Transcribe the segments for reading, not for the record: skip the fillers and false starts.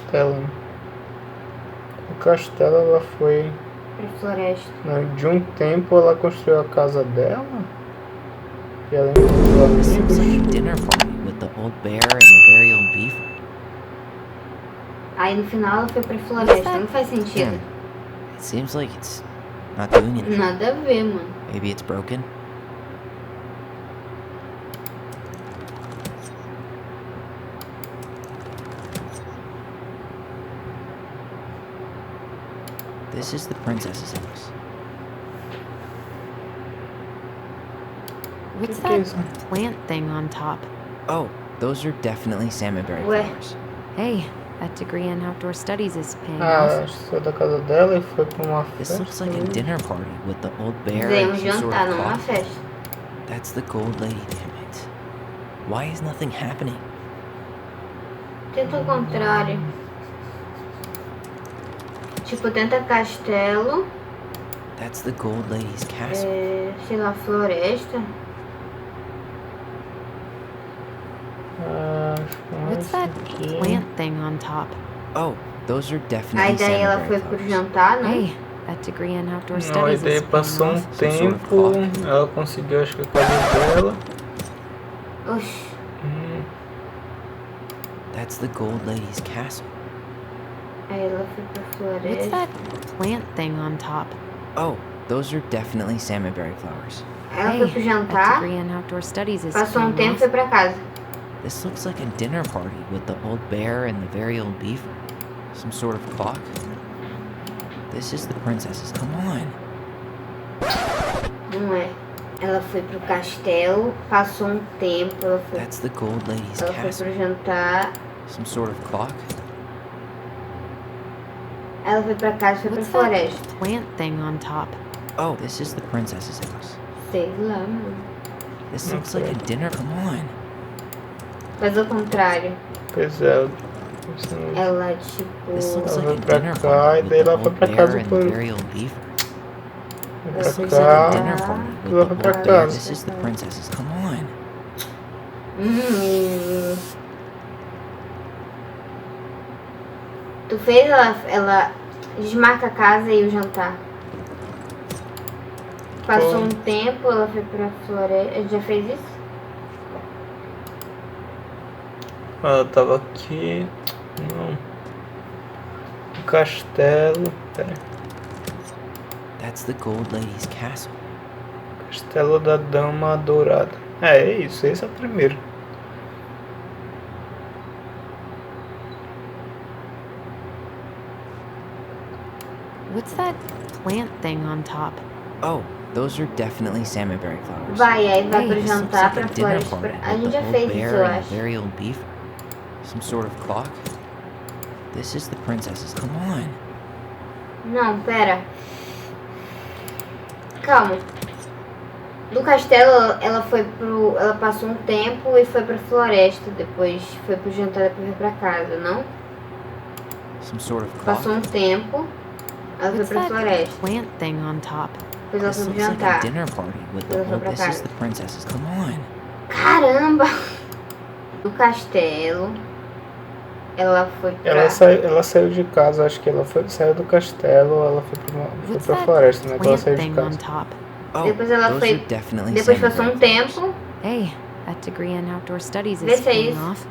castelo, né? O castelo ela foi... Pra floresta. De um tempo ela construiu a casa dela. E ela encontrou This looks like a amigos. dinner party with the old bear and the very old beaver. Aí no final ela foi pra floresta. Não faz sentido. It seems like it's not doing anything. Nada a ver, mano. Maybe it's broken. This is the princess's house. What's Que é that isso? plant thing on top? Oh, those are definitely salmonberry Ué. flowers. Hey, that degree in outdoor studies is paying Ah, off. acho que saiu da casa dela e foi pra uma This festa. looks like a dinner party with the old bear Veio um and some sort jantar, of não uma clock. festa. That's the gold lady, damn it. Why is nothing happening? Tenta o contrário. Tipo, tenta castelo. That's the gold lady's castle. Sei lá, floresta. Acho que mais What's that aqui. plant thing on top? Oh, those are Aí definitely daí ela salmonberry foi pro flowers. jantar, não? Hey, that degree in outdoor Não, aí studies daí is paying passou off. Some sort of tempo, clock. ela conseguiu acho que a casa dela. Oxi. That's the gold lady's castle. Aí ela foi pra What's floresta. that plant thing on top? Oh, those are definitely salmonberry flowers. Ela Hey, foi pro that jantar. degree in outdoor studies is Passou um paying tempo e off. foi pra casa. This looks like a dinner party with the old bear and the very old beaver. Some sort of clock. This is the princess's. Come on. Não é. Ela foi pro castelo, passou um tempo, That's the gold lady's ela foi castle. pro jantar, Some sort of clock. ela foi pra casa e foi pra What's that floresta. plant thing on top? Oh, this is the princess's house. Sei lá, mano. This looks like a dinner. Come on. Faz o contrário. Pois é. Ela, tipo... This looks Ela like a foi pra dinner cá party e with daí the ela foi old pra bear casa and the por... very old beaver. Foi This pra looks like a cá dinner party e with ela the foi pra old bear. casa. This is the princess's. Come on. Tu fez ela desmarca a casa e o jantar. Passou Foi. um tempo, ela foi pra floresta. Já fez isso? Ela tava aqui. Não. O castelo. Pera. That's the gold lady's castle. Castelo da Dama Dourada. É isso. Esse é o primeiro. What's that plant thing on top? Oh, those are definitely salmonberry flowers. Vai, aí vai Hey, pro This looks jantar, like pra a dinner floresta. party A with gente the já old fez isso, bear eu and the acho. very old beaver. Some sort of clock. This is the princess's. Come on. Não, pera. Calma. Do castelo, ela foi pro... Ela passou um tempo e foi pra floresta. Depois foi pro jantar, depois foi pra casa, não? Some sort of clock. Passou um tempo, ela foi What's pra that floresta. plant thing on top? Depois ela This foi pro looks like a jantar. dinner party with the Ela foi old. pra This is casa. the princess's. Come on. Caramba! Do castelo, ela foi pra... Ela saiu de casa. Acho que ela saiu do castelo. Ela foi What's pra that floresta, né? Que ela plant saiu de thing on casa. top? Oh, Depois ela those foi- are definitely Depois passou um salmonberry flowers. tempo. Hey, that degree in outdoor studies Vê is se é paying isso. off.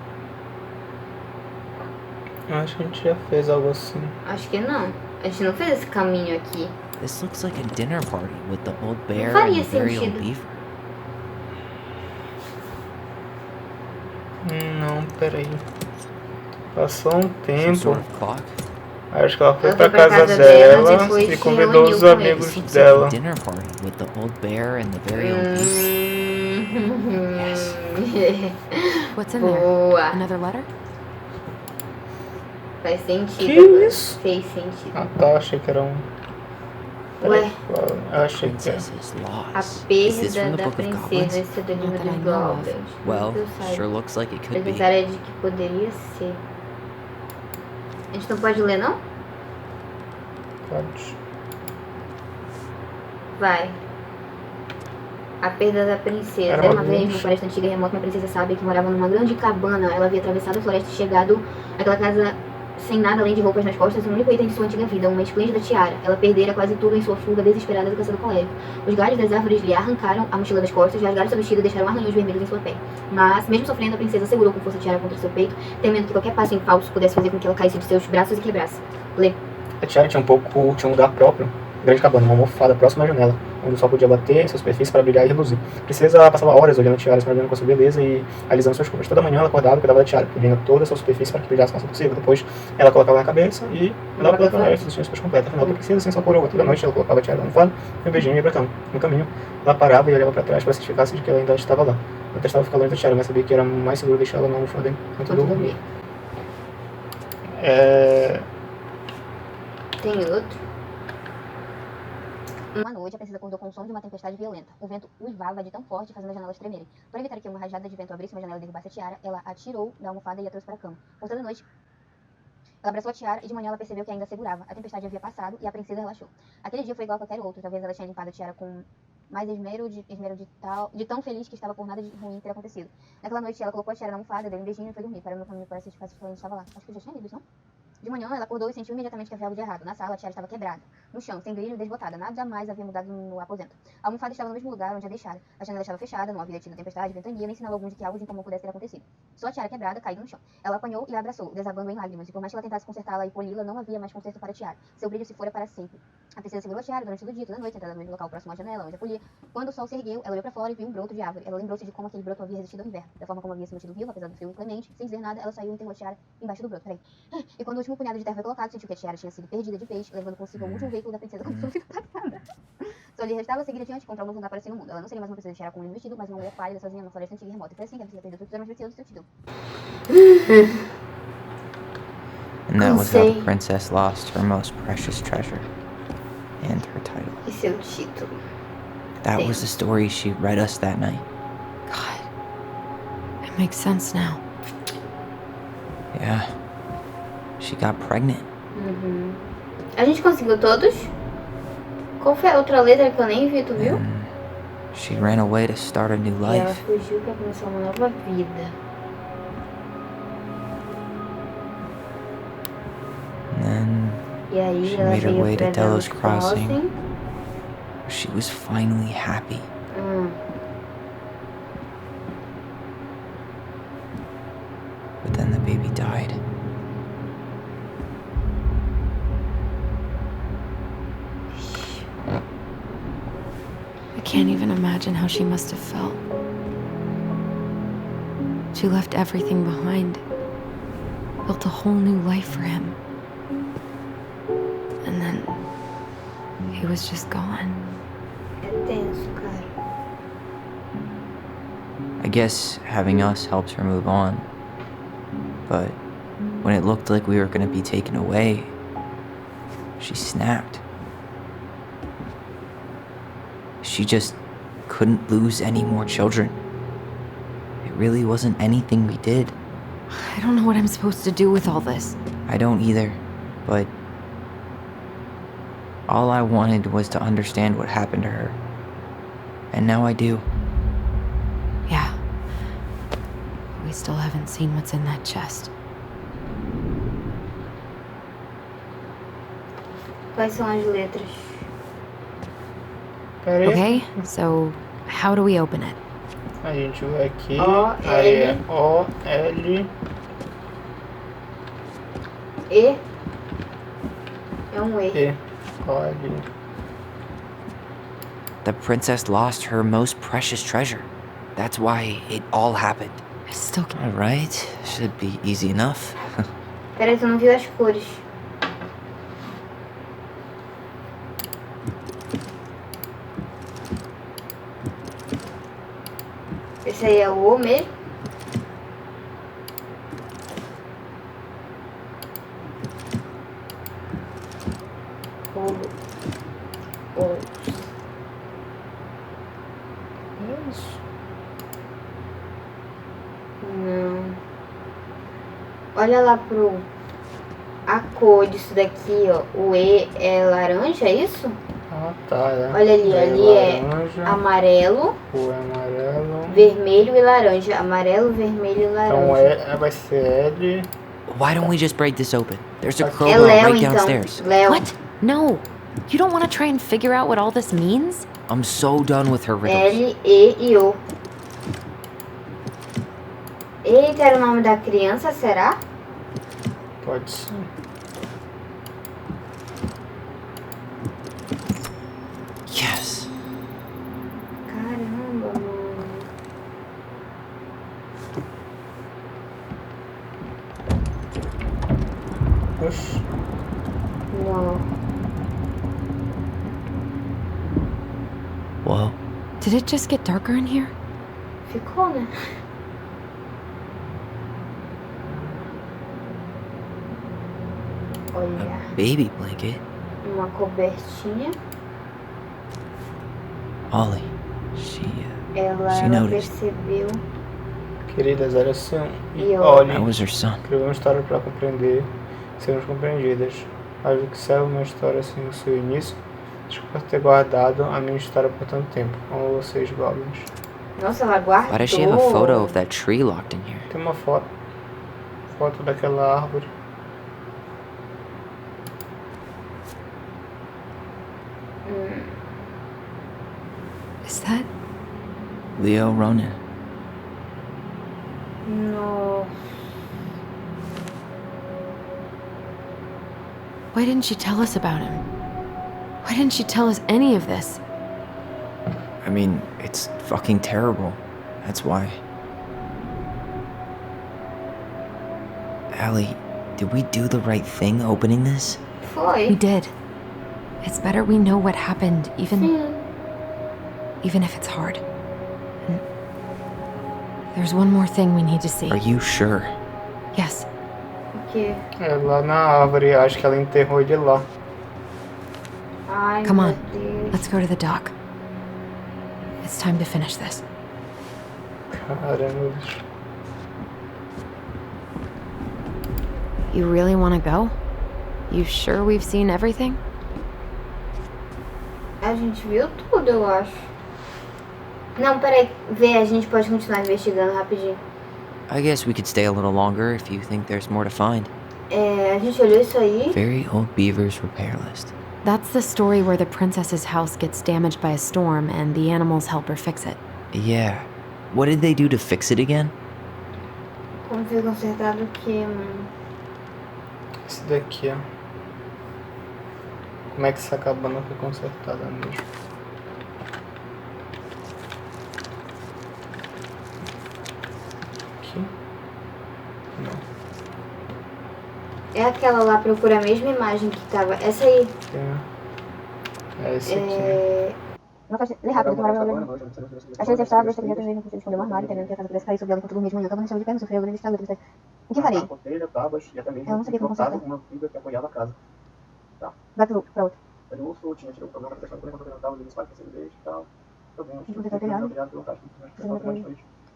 Acho que a gente já fez algo assim. Acho que não. A gente não fez esse caminho aqui. This looks like a dinner party with the old bear faria and the very old sentido. beaver. Não, peraí. Passou um Some tempo. sort of clock. Acho que ela foi Ela pra foi pra casa casa dela, dela depois e se convidou reuniu os com amigos This looks dela. like a dinner party with the old bear and the very old beaver. Yes. What's in there? Boa. Another letter? Faz sentido. Que agora. isso? Fez sentido. Ah tá, achei que era um. Ué, Eu achei que era. Princess is a lost. Is this from perda the da book of princesa, goblins? esse é do livro Not that I dos know of. goblins. Well, Deus sabe. sure looks like it could be. Apesar de que poderia ser. A gente não pode ler, não? Pode. Vai. A perda da princesa. Era Era uma uma vez, bruxa. numa floresta antiga e remota, uma princesa sábia que morava numa grande cabana. Ela havia atravessado a floresta e chegado àquela casa sem nada além de roupas nas costas, o único item de sua antiga vida, uma esplêndida tiara. Ela perdera quase tudo em sua fuga desesperada do caçador colérico. Os galhos das árvores lhe arrancaram a mochila das costas, rasgaram seu vestido e deixaram arranhões vermelhos em sua pele. Mas, mesmo sofrendo, a princesa segurou com força a tiara contra seu peito, temendo que qualquer passo em falso pudesse fazer com que ela caísse de seus braços e quebrasse. Lê. A tiara tinha um lugar próprio, grande cabana, uma almofada próxima à janela, onde o sol podia bater em sua superfície para brilhar e reluzir. A princesa passava horas olhando a tiara, se maravilhando com a sua beleza e alisando suas curvas. Toda manhã ela acordava e cuidava da tiara, cobrindo toda a sua superfície para que brilhasse o máximo possível. Depois ela colocava na cabeça e andava pela floresta, sem depois completa. Afinal, a princesa sem sua coroa. Toda noite ela colocava a tiara na almofada e um beijinho e ia pra cama. No caminho, ela parava e olhava para trás para certificar-se de que ela ainda estava lá. Ela testava ficar longe da tiara, mas sabia que era mais seguro deixá-la na almofada enquanto dormia. Tem outro. Uma noite, a princesa acordou com o som de uma tempestade violenta. O vento uivava de tão forte, fazendo as janelas tremerem. Para evitar que uma rajada de vento abrisse uma janela e derrubasse a tiara, ela a tirou da almofada e a trouxe para a cama. Por toda a noite, ela abraçou a tiara e de manhã ela percebeu que ainda segurava. A tempestade havia passado e a princesa relaxou. Aquele dia foi igual a qualquer outro. Talvez ela tinha limpado a tiara com mais esmero de tão feliz que estava por nada de ruim ter acontecido. Naquela noite, ela colocou a tiara na almofada, deu um beijinho e foi dormir. Parou no caminho para assistir que ela estava lá. Acho que eu já tinha lido isso, não? De manhã, ela acordou e sentiu imediatamente que havia algo de errado. Na sala, a tiara estava quebrada. No chão, sem brilho e desbotada. Nada mais havia mudado no aposento. A almofada estava no mesmo lugar onde a deixara. A janela estava fechada, não havia tido tempestade, ventania, nem sinal algum de que algo de incomum pudesse ter acontecido. Só a tiara quebrada, caída no chão. Ela apanhou e a abraçou, desabando em lágrimas, e por mais que ela tentasse consertá-la e poli-la, não havia mais conserto para a tiara. Seu brilho se fora para sempre. A princesa segurou a tiara durante todo o dia, toda a noite, sentada no mesmo local próximo à janela, onde a polia. Quando o sol se ergueu, ela olhou para fora e viu um broto de árvore. Ela lembrou-se de como aquele broto havia resistido ao inverno, da forma como havia se mantido vivo, apesar do frio inclemente. Sem dizer nada, ela saiu e enterrou a tiara embaixo do broto. E quando o último punhado de terra foi colocado, sentiu que a tiara tinha sido perdida de vez, levando consigo o último veículo da princesa como sua vida passada. Só lhe restava seguir adiante e encontrar um novo lugar para si no mundo. Ela não seria mais uma princesa de tiara com um lindo vestido, mas uma mulher pálida, sozinha numa floresta antiga e remota. E foi assim que a princesa perdeu tudo que era mais precioso do seu título. And that was how the princess lost her most precious treasure and her title. E seu título. That was the story she read us that night. God. It makes sense now. Yeah. She got pregnant. A gente conseguiu todos? Qual foi a outra letra que eu nem vi, tu viu? And she ran away to start a new E ela life. fugiu pra começar uma nova vida. And then E aí she ela made her veio way pra to Delos Delos Crossing. Crossing. She was finally happy. But then the baby died. I can't even imagine how she must have felt. She left everything behind, built a whole new life for him. And then he was just gone. É tenso, cara. I guess having us helped her move on. But when it looked like we were going to be taken away, she snapped. She just couldn't lose any more children. It really wasn't anything we did. I don't know what I'm supposed to do with all this. I don't either, but all I wanted was to understand what happened to her. And now I do. Yeah. We still haven't seen what's in that chest. Quais são as letras? Pera aí. Okay, so how do we open it? A gente vai aqui. O, Aí é L. O, L. E. É um E. E. O, L. The princess lost her most precious treasure. That's why it all happened. I still can't. Alright, should be easy enough. Peraí, tu não viu as cores. Esse aí é o O mesmo? O. É isso. Não. Olha lá pro... A cor disso daqui, ó. O E é laranja, é isso? Ah, tá. É. Olha ali, Aí ali é laranja, amarelo, O é amarelo. vermelho e laranja. Amarelo, vermelho e Então laranja. vai ser L. Why don't we just break this open? There's a É crowbar Léo, right então. downstairs. Léo. What? No. You don't want to try and figure out what all this means? I'm so done with her riddles. L-E-I-O. Eita, era o nome da criança, será? Pode ser. Yes. Caramba, mano. Oxi. Uau. Whoa. Did it just get darker in here? Ficou, né? Olha, Baby blanket. uma cobertinha. Ollie. She Ela noticed. percebeu. Queridas, olha assim. E E olhe. I was her son. Escreveu uma história para compreender e sermos compreendidas. Acho que serve uma história assim no seu início. Desculpa ter guardado a minha história por tanto tempo. Amo vocês, goblins. Nossa, ela guardou. Why does she have a photo of that tree locked in here? Tem uma foto. Foto daquela árvore. Is that? Leo Ronan. No. Why didn't she tell us about him? Why didn't she tell us any of this? I mean, it's fucking terrible. That's why. Allie, did we do the right thing opening this? Foi. We did. It's better we know what happened, even Sim. if it's hard. And there's one more thing we need to see. Are you sure? Yes. O quê? É lá na árvore. Acho que ela enterrou ele lá. Ai, Come meu on. Deus. Let's go to the dock. It's time to finish this. Caramba. You really want to go? You sure we've seen everything? A gente viu tudo, eu acho. Não, peraí. Vê, a gente pode continuar investigando rapidinho. I guess we could stay a little longer if you think there's more to find. É, a gente olhou isso aí. Very Old Beaver's repair list. That's the story where the princess's house gets damaged by a storm and the animals help her fix it. Yeah. What did they do to fix it again? Como foi consertado o quê, mano? Esse daqui, ó. Como é que essa cabana foi consertada mesmo? Aqui? Não. É aquela lá, procura a mesma imagem que tava. Essa aí. É esse aqui. É... Não pode ler rápido, que maravilhoso. Achei que estava besta, que já também não consigo esconder o armário, temendo que a casa pudesse cair sobre ela enquanto dormia de manhã. Acabou deixando de pé, não sofreu grande estrago. O que farei? Eu não sabia como consertar. uma viga que apoiava a casa. Vai pra outro. Era o sul, tinha tirado o problema da questão do enquanto eu tava ali, espaço para e tal. Problemas, Enquanto eu tava telhado. pelo caixa,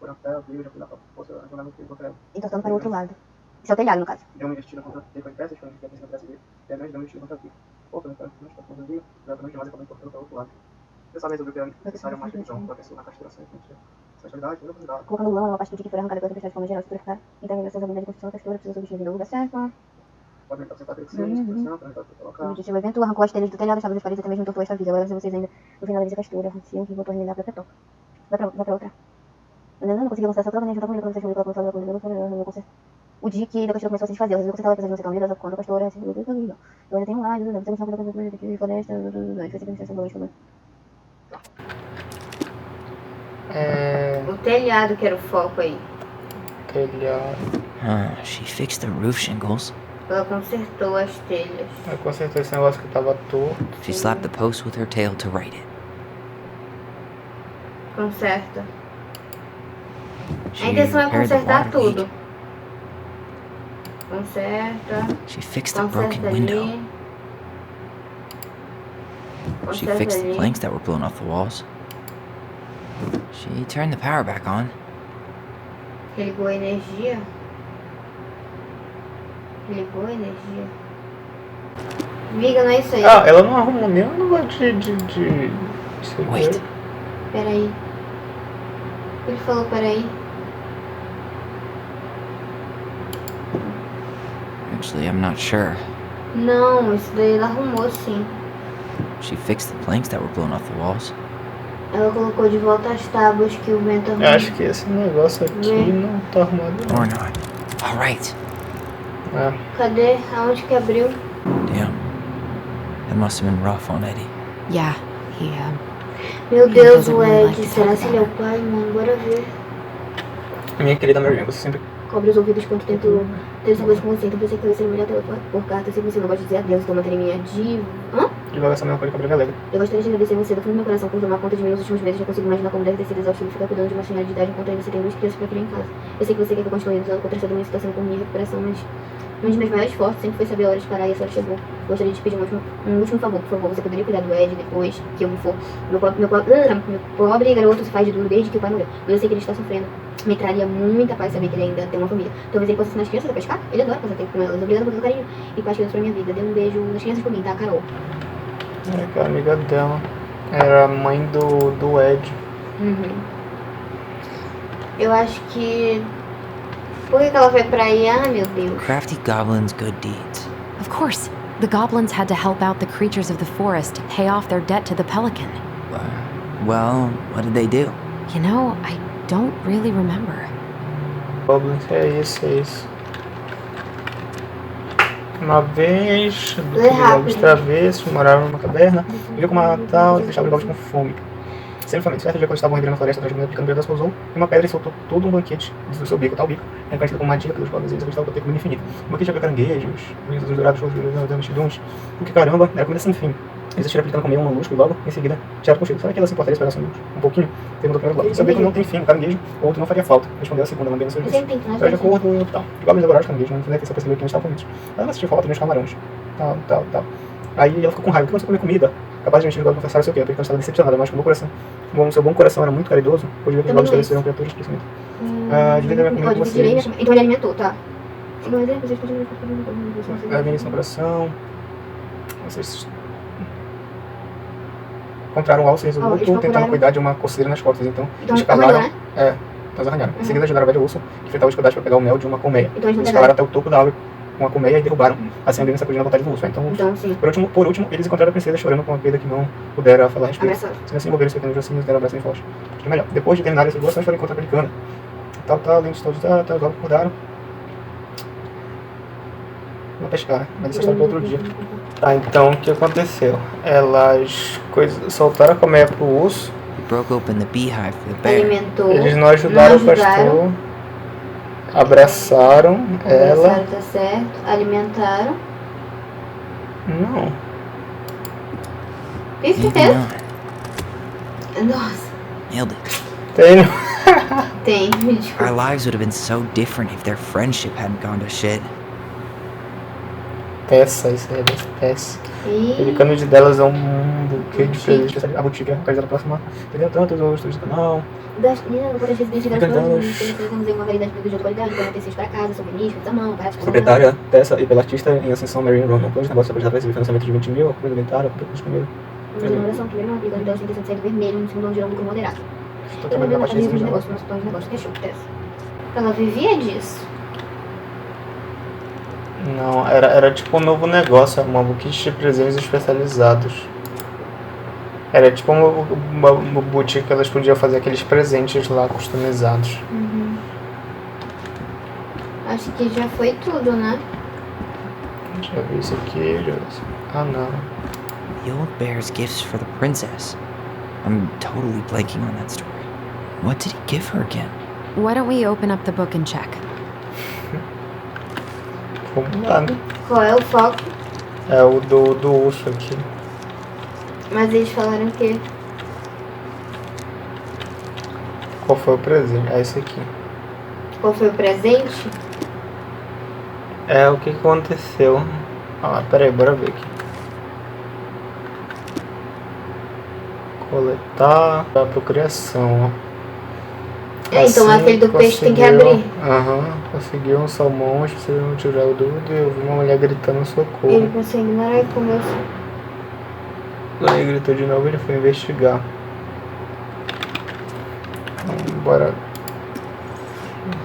foram até o eu já fui na força, eu que encontrei ela. Entortando para o outro lado. Esse é o telhado, no caso. Deu uma investida contra depois de peças, foi uma investida contra dele, e aí deu uma investida contra aqui. Ou pelo menos, nós estamos ali, exatamente demais, acabou encontrando para o outro lado. Dessa vez resolveu que era necessário mais revisão, para a pessoa na castração, sexualidade, não cuidado. Colocando lã, uma parte que foi arrancada pela tempestade de forma geral, para ficar. Então, a graças à habilidade de construção, a textura precisa substituir no lugar certo. Pode aumentar a textura, para colocar. O objetivo evento arrancou as telhas do telhado, deixava as paredes até mesmo entortou esta vida. Agora vocês ainda no final da castura, assim que voltou a realizar a própria toca. Vai pra outra. Não consegui lançar essa troca, nem juntar com ele quando você chegou pela construção da coisa. O dia que da castura começou a se desfazer, eu consertava a presença de uma vida, quando a castura assim, eu ainda tenho lá, eu tenho uma coisa de floresta, O telhado que era o foco aí. Telhado. She fixed the roof shingles. Ela consertou as telhas. Aí consertou esse negócio que tava torto. She slapped the post with her tail to right it. Conserta. She A intenção é repaired the consertar water tudo. leak. Conserta. She fixed the Conserta broken window. ali. She Conserta fixed the ali. planks that were blown off the walls. She turned the power back on. Ligou a energia. Ligou a energia. Amiga, não é isso aí. Ah, ela não arrumou nenhum negócio de Wait. Peraí. Ele falou peraí. Actually, I'm not sure. Não, isso daí ela arrumou sim. She fixed the planks that were blown off the walls. Ela colocou de volta as tábuas que o vento arrumou. Acho que esse negócio aqui não tá arrumado Or não. not. Alright. É. Cadê? Aonde que abriu? Damn. That must have been rough on Eddie. Yeah, he, Meu He Deus, doesn't o really like Ed. to Será talk que ele é o about pai, mano? Bora ver. Minha querida Mary, você sempre... Cobre os ouvidos quando tento ter essa coisa com você. Então pensei que eu ia ser melhor por carta. Se você não gosta de dizer adeus, então manter minha diva. Hã? Divulgação melancólica breve alegre. Eu gostaria de agradecer você do fundo do meu coração por tomar conta de mim nos últimos meses. Já consigo imaginar como deve ter sido exaustivo ficar cuidando de uma senhora de idade enquanto ainda você tem duas crianças pra criar em casa. Eu sei que você quer que eu continue lutando contra essa doença e torcendo por minha recuperação, mas um dos meus maiores esforços sempre foi saber a hora de parar e essa hora chegou. Gostaria de te pedir um último favor, por favor. Você poderia cuidar do Ed depois que eu me for. Meu pobre garoto se faz de duro desde que o pai morreu. Mas eu sei que ele está sofrendo. Me traria muita paz saber que ele ainda tem uma família. Talvez ele possa ensinar as crianças a pescar. Ele adora passar tempo com elas. Obrigada por todo o carinho e paz que deu pra minha vida. Dê um beijo nas crianças por mim, tá, Carol? É que a amiga dela era a mãe do Ed. Uhum. Eu acho que... Por que ela foi pra aí? Ah, meu Deus. Crafty goblins' good deeds. of course. The goblins had to help out the creatures of the forest to pay off their debt to the pelican. Well, what did they do? You know, I don't really remember. Goblins, é isso. Uma vez, lobos travessos moravam numa caverna, viu como matar e deixava os lobos com fome. Sempre foi. Certo dia, quando estavam revirando a floresta atrás de uma pequena pedaço pousou e uma pedra e soltou todo um banquete do seu bico, tal bico, reconhecido como uma dica pelos goblins, eles acreditavam ter comida infinita. O banquete havia caranguejos, os dourados, os chiduns, o que caramba, era comida sem fim. Eles atiraram acreditando comer um molusco e logo, em seguida, tiraram consigo. Será que ela se importaria se pegasse um pouquinho? Perguntou para o goblin. Seu bico não tem fim, o caranguejo, o outro não faria falta. Respondeu a segunda, lambendo seu bico. Traz de acordo e tal. Os goblins adoraram os caranguejos, não entendeu que você percebeu que não estavam famintos. Ela não assistiu falta nos camarões. Tal. Aí ela ficou com raiva. Por que você comer comida? Capaz de mentir, o goblin confessar o seu quê? Porque ela estava decepcionada, mas como o seu bom coração era muito caridoso, podia ver que os goblins talvez seriam criaturas de crescimento. Devia ter comido com vocês. Então ele alimentou, tá? Levem isso no coração. Vocês encontraram um alce resoluto, tentando cuidar de uma coceira nas costas. Então escalaram. Né? Então arranharam. Em seguida ajudaram o velho urso, que enfrentava os escudados para pegar o mel de uma colmeia. Então Eles escalaram até o topo da árvore com a colmeia e derrubaram, assim abrindo essa sacudindo a vontade do urso. Então, sim. por último, eles encontraram a princesa chorando com uma perda que não pudera falar a respeito. Se assim envolveram seu pequeno jocinhos, deram um abraço bem forte. Acho que é melhor. Depois de terminar essas duas ações, foram encontrar a pelicana. Além de todos, até os olhos acordaram. Vou pescar, mas isso é para outro dia. Então o que aconteceu? Elas soltaram a colmeia pro urso. We broke open the beehive for the bear. Alimentou. Eles não ajudaram o pastor. Abraçaram ela. Tá certo. Alimentaram. Não. Tem Maybe certeza? not. Nossa. Nailed it. Tenho. Tem, me desculpa. Our lives would have been so different if their friendship hadn't gone to shit. Peça, isso aí é peça. E... O cano delas é um buquê de presentes. A boutique é localizada próxima. Entendeu? Tantos outros do canal. Das meninas, quando a gente decide das coisas, temos uma variedade de produtos de alta qualidade, como utensílios para casa, souvenirs, feitos à mão, baratos para Proprietária, peça e pela artista em ascensão Mary Ron. Um plano de negócio apresentado para receber financiamento de 20 mil, apoio inventário, apoio disponível. Inovação, primeiro uma briga, então sem intenção de sair do vermelho, no segundo, onde lucro moderado. Estou Eu trabalhando na não parte de sabia de negócio. negócio, nosso plano de negócio, fechou, Tessa. Ela vivia disso. Não, era tipo um novo negócio, uma boutique de presentes especializados. Era tipo uma boutique que elas podiam fazer aqueles presentes lá customizados. Acho que já foi tudo, né? Já vi isso aqui, já vi isso. Ah não. The old bear's gifts for the princess. I'm totally blanking on that story. What did he give her again? Why don't we open up the book and check? Vamos lá, né? Qual é o foco? É o do urso aqui. Mas eles falaram que... Qual foi o presente? É esse aqui. Qual foi o presente? É o que aconteceu. Ah, peraí, bora ver aqui. Coletar a procriação, ó. Então aquele do peixe tem que abrir. Conseguiu um salmão, acho que você não tirar o dúvida. Eu vi uma mulher gritando socorro. Ele conseguiu ignorar e começou. Aí gritou de novo e ele foi investigar. Então, bora.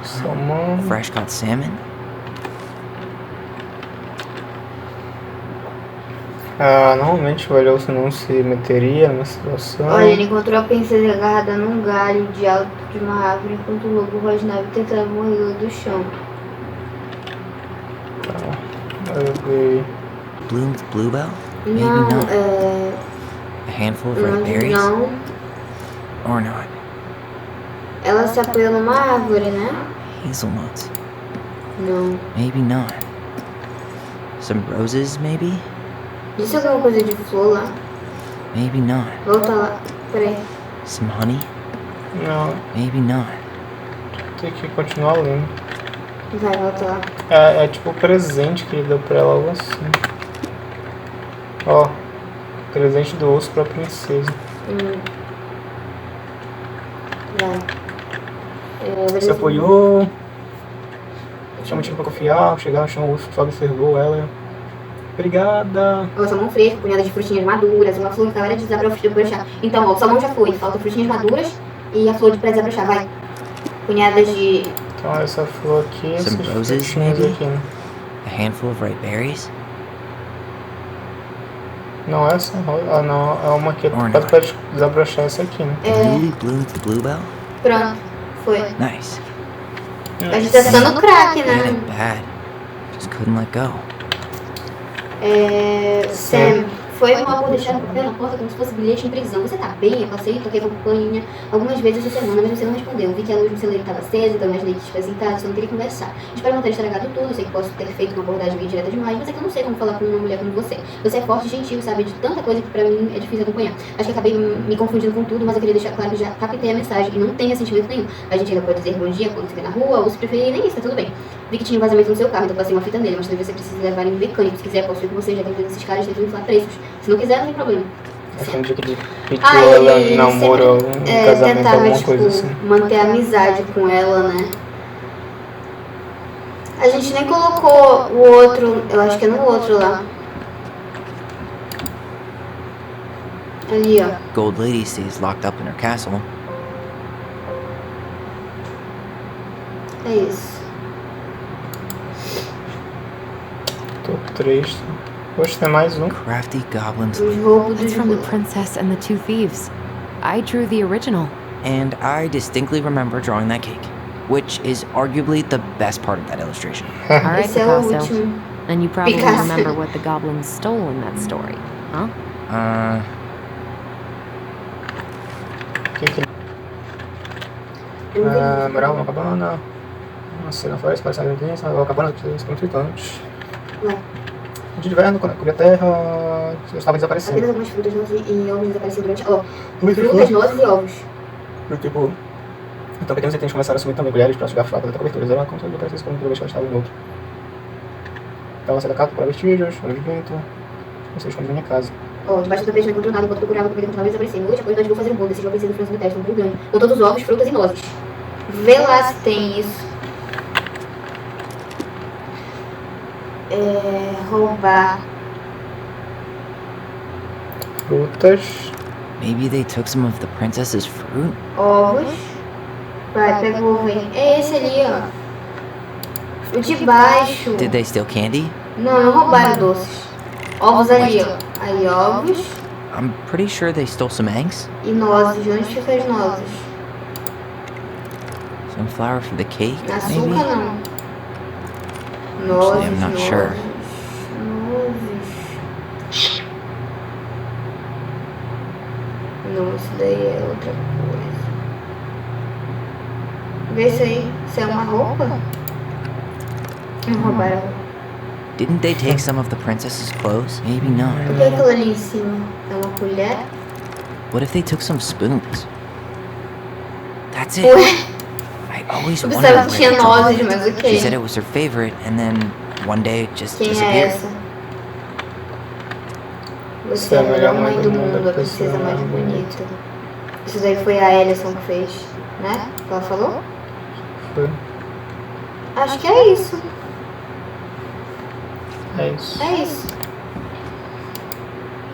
Salmão. Fresh caught salmon? Normalmente o olhoso não se meteria numa situação. Olha, ele encontrou a princesa agarrada num galho de alto de uma árvore enquanto o lobo rosnava e tentava morrê-la do chão. Bloomed bluebell? Maybe Não, not. A handful of red berries? não. Or not. Ela se apoiou numa árvore, né? Hazelnuts? Não. Maybe not. Some roses, maybe? Disse alguma coisa de flor lá? Maybe not. Volta lá. Peraí. Some honey? Não, Maybe not. tem que continuar lendo. Vai, volta lá. É tipo o presente que ele deu pra ela, algo assim. Ó, presente do osso pra princesa. Vai. Se apoiou. Tinha motivo pra confiar, chegar no chão, o urso só observou ela. Obrigada. Ó, salmão fresco, punhada de frutinhas maduras, uma flor que acabara de desabrochar. Então, ó, o salmão já foi, falta frutinhas maduras e a flor pra desabrochar, vai. Punhadas de... Então essa flor aqui, Some esses roses, frutinhos maybe? aqui, né? A handful of ripe berries? Não, essa não, é uma que Or quase not. pode desabrochar essa aqui, né? The newly bloomed bluebell? Pronto, foi. Nice. A gente tá ficando craque, Bad né? and bad. Just couldn't let go. Sam, foi mal por deixar o papel na porta como se fosse bilhete de prisão. Você tá bem? Eu passei, toquei a campainha algumas vezes essa semana, mas você não respondeu. Vi que a luz no celeiro estava acesa, então imaginei que estivesse em casa, você não queria conversar. Espero não ter estragado tudo, sei que posso ter feito uma abordagem meio direta demais, mas é que eu não sei como falar com uma mulher como você. Você é forte e gentil, sabe de tanta coisa que pra mim é difícil acompanhar. Acho que acabei me confundindo com tudo, mas eu queria deixar claro que já captei a mensagem e não tem ressentimento nenhum. A gente ainda pode dizer bom dia quando você vê na rua, ou se preferir, nem isso, tá tudo bem. Vi que tinha um vazamento no seu carro, então passei uma fita nele, mas talvez você precise levar em um mecânico. Se quiser, posso ir com você, já que às vezes esses caras tentam inflar preços. Se não quiser, não tem problema. Acho que um dia que ele pediu ela em namoro, um casamento, tentava, alguma tipo, coisa assim. manter a amizade com ela, né? A gente nem colocou o outro, eu acho que é no outro lá. Ali, ó. Gold Lady stays locked up in her castle. É isso. Top 3. Poxa, tem mais um. Crafty goblins. Os roubos That's dos from The Princess and the Two Thieves. I drew the original. And I distinctly remember drawing that cake, which is arguably the best part of that illustration. All right, Esse é o Picasso. último. And you probably Picasso. remember what the goblins stole in that story, huh? Que ele... moral uma cabana. Uma cena floresta, parece a intensa. A cabana precisa ser conflitantes. Vai. De inverno, quando cobria a terra, eu estava desaparecendo. Apenas algumas frutas, nozes e ovos desapareciam durante... Ó, Muito frutas, nozes e ovos. Do tipo... Então pequenos itens começaram a sumir também, colheres, pratos, garfos, faca, coberturas. Era como se eu parecesse como toda vez que ela estava em outro. Então ela da casa para vestígios, olhos de vento. Não sei, escondi na minha casa. Ó, debaixo do tapete não encontrou nada enquanto procurava comida continuava desaparecendo. Noite após noite vou fazer um bolo, decidi vencer no frango do teste, um bolo grande. Com todos os ovos, frutas e nozes. Vê lá se tem isso. Roubar. Frutas. Maybe they took some of the princess's fruit? Ovos. Vai, pega o ovo aí. É esse ali, ó. O de baixo. Did they steal candy? Não roubaram doces. Ovos ali, ó. Aí, ovos I'm pretty sure they stole some eggs. e nozes. Onde ficam as nozes? Some flour for the cake, Açúcar maybe? não. Nozes, I'm not nozes. sure. Nozes. Não, isso daí é outra coisa. Vê isso aí. Isso é uma roupa? Não roubaram. Didn't they take some of the princess's clothes? Maybe not. O que é aquilo ali em cima? É uma colher? What if they took some spoons? That's it. Ué, I always eu wondered pensava que tinha where they took nozes, it. mas She ok. said it was her favorite, and then one day it just Quem é disappeared. essa? Você é a melhor mãe do mundo, a princesa mais bonita. Isso daí foi a Ellison que fez, né? Que ela falou? Foi. Acho que é isso. É isso. É isso.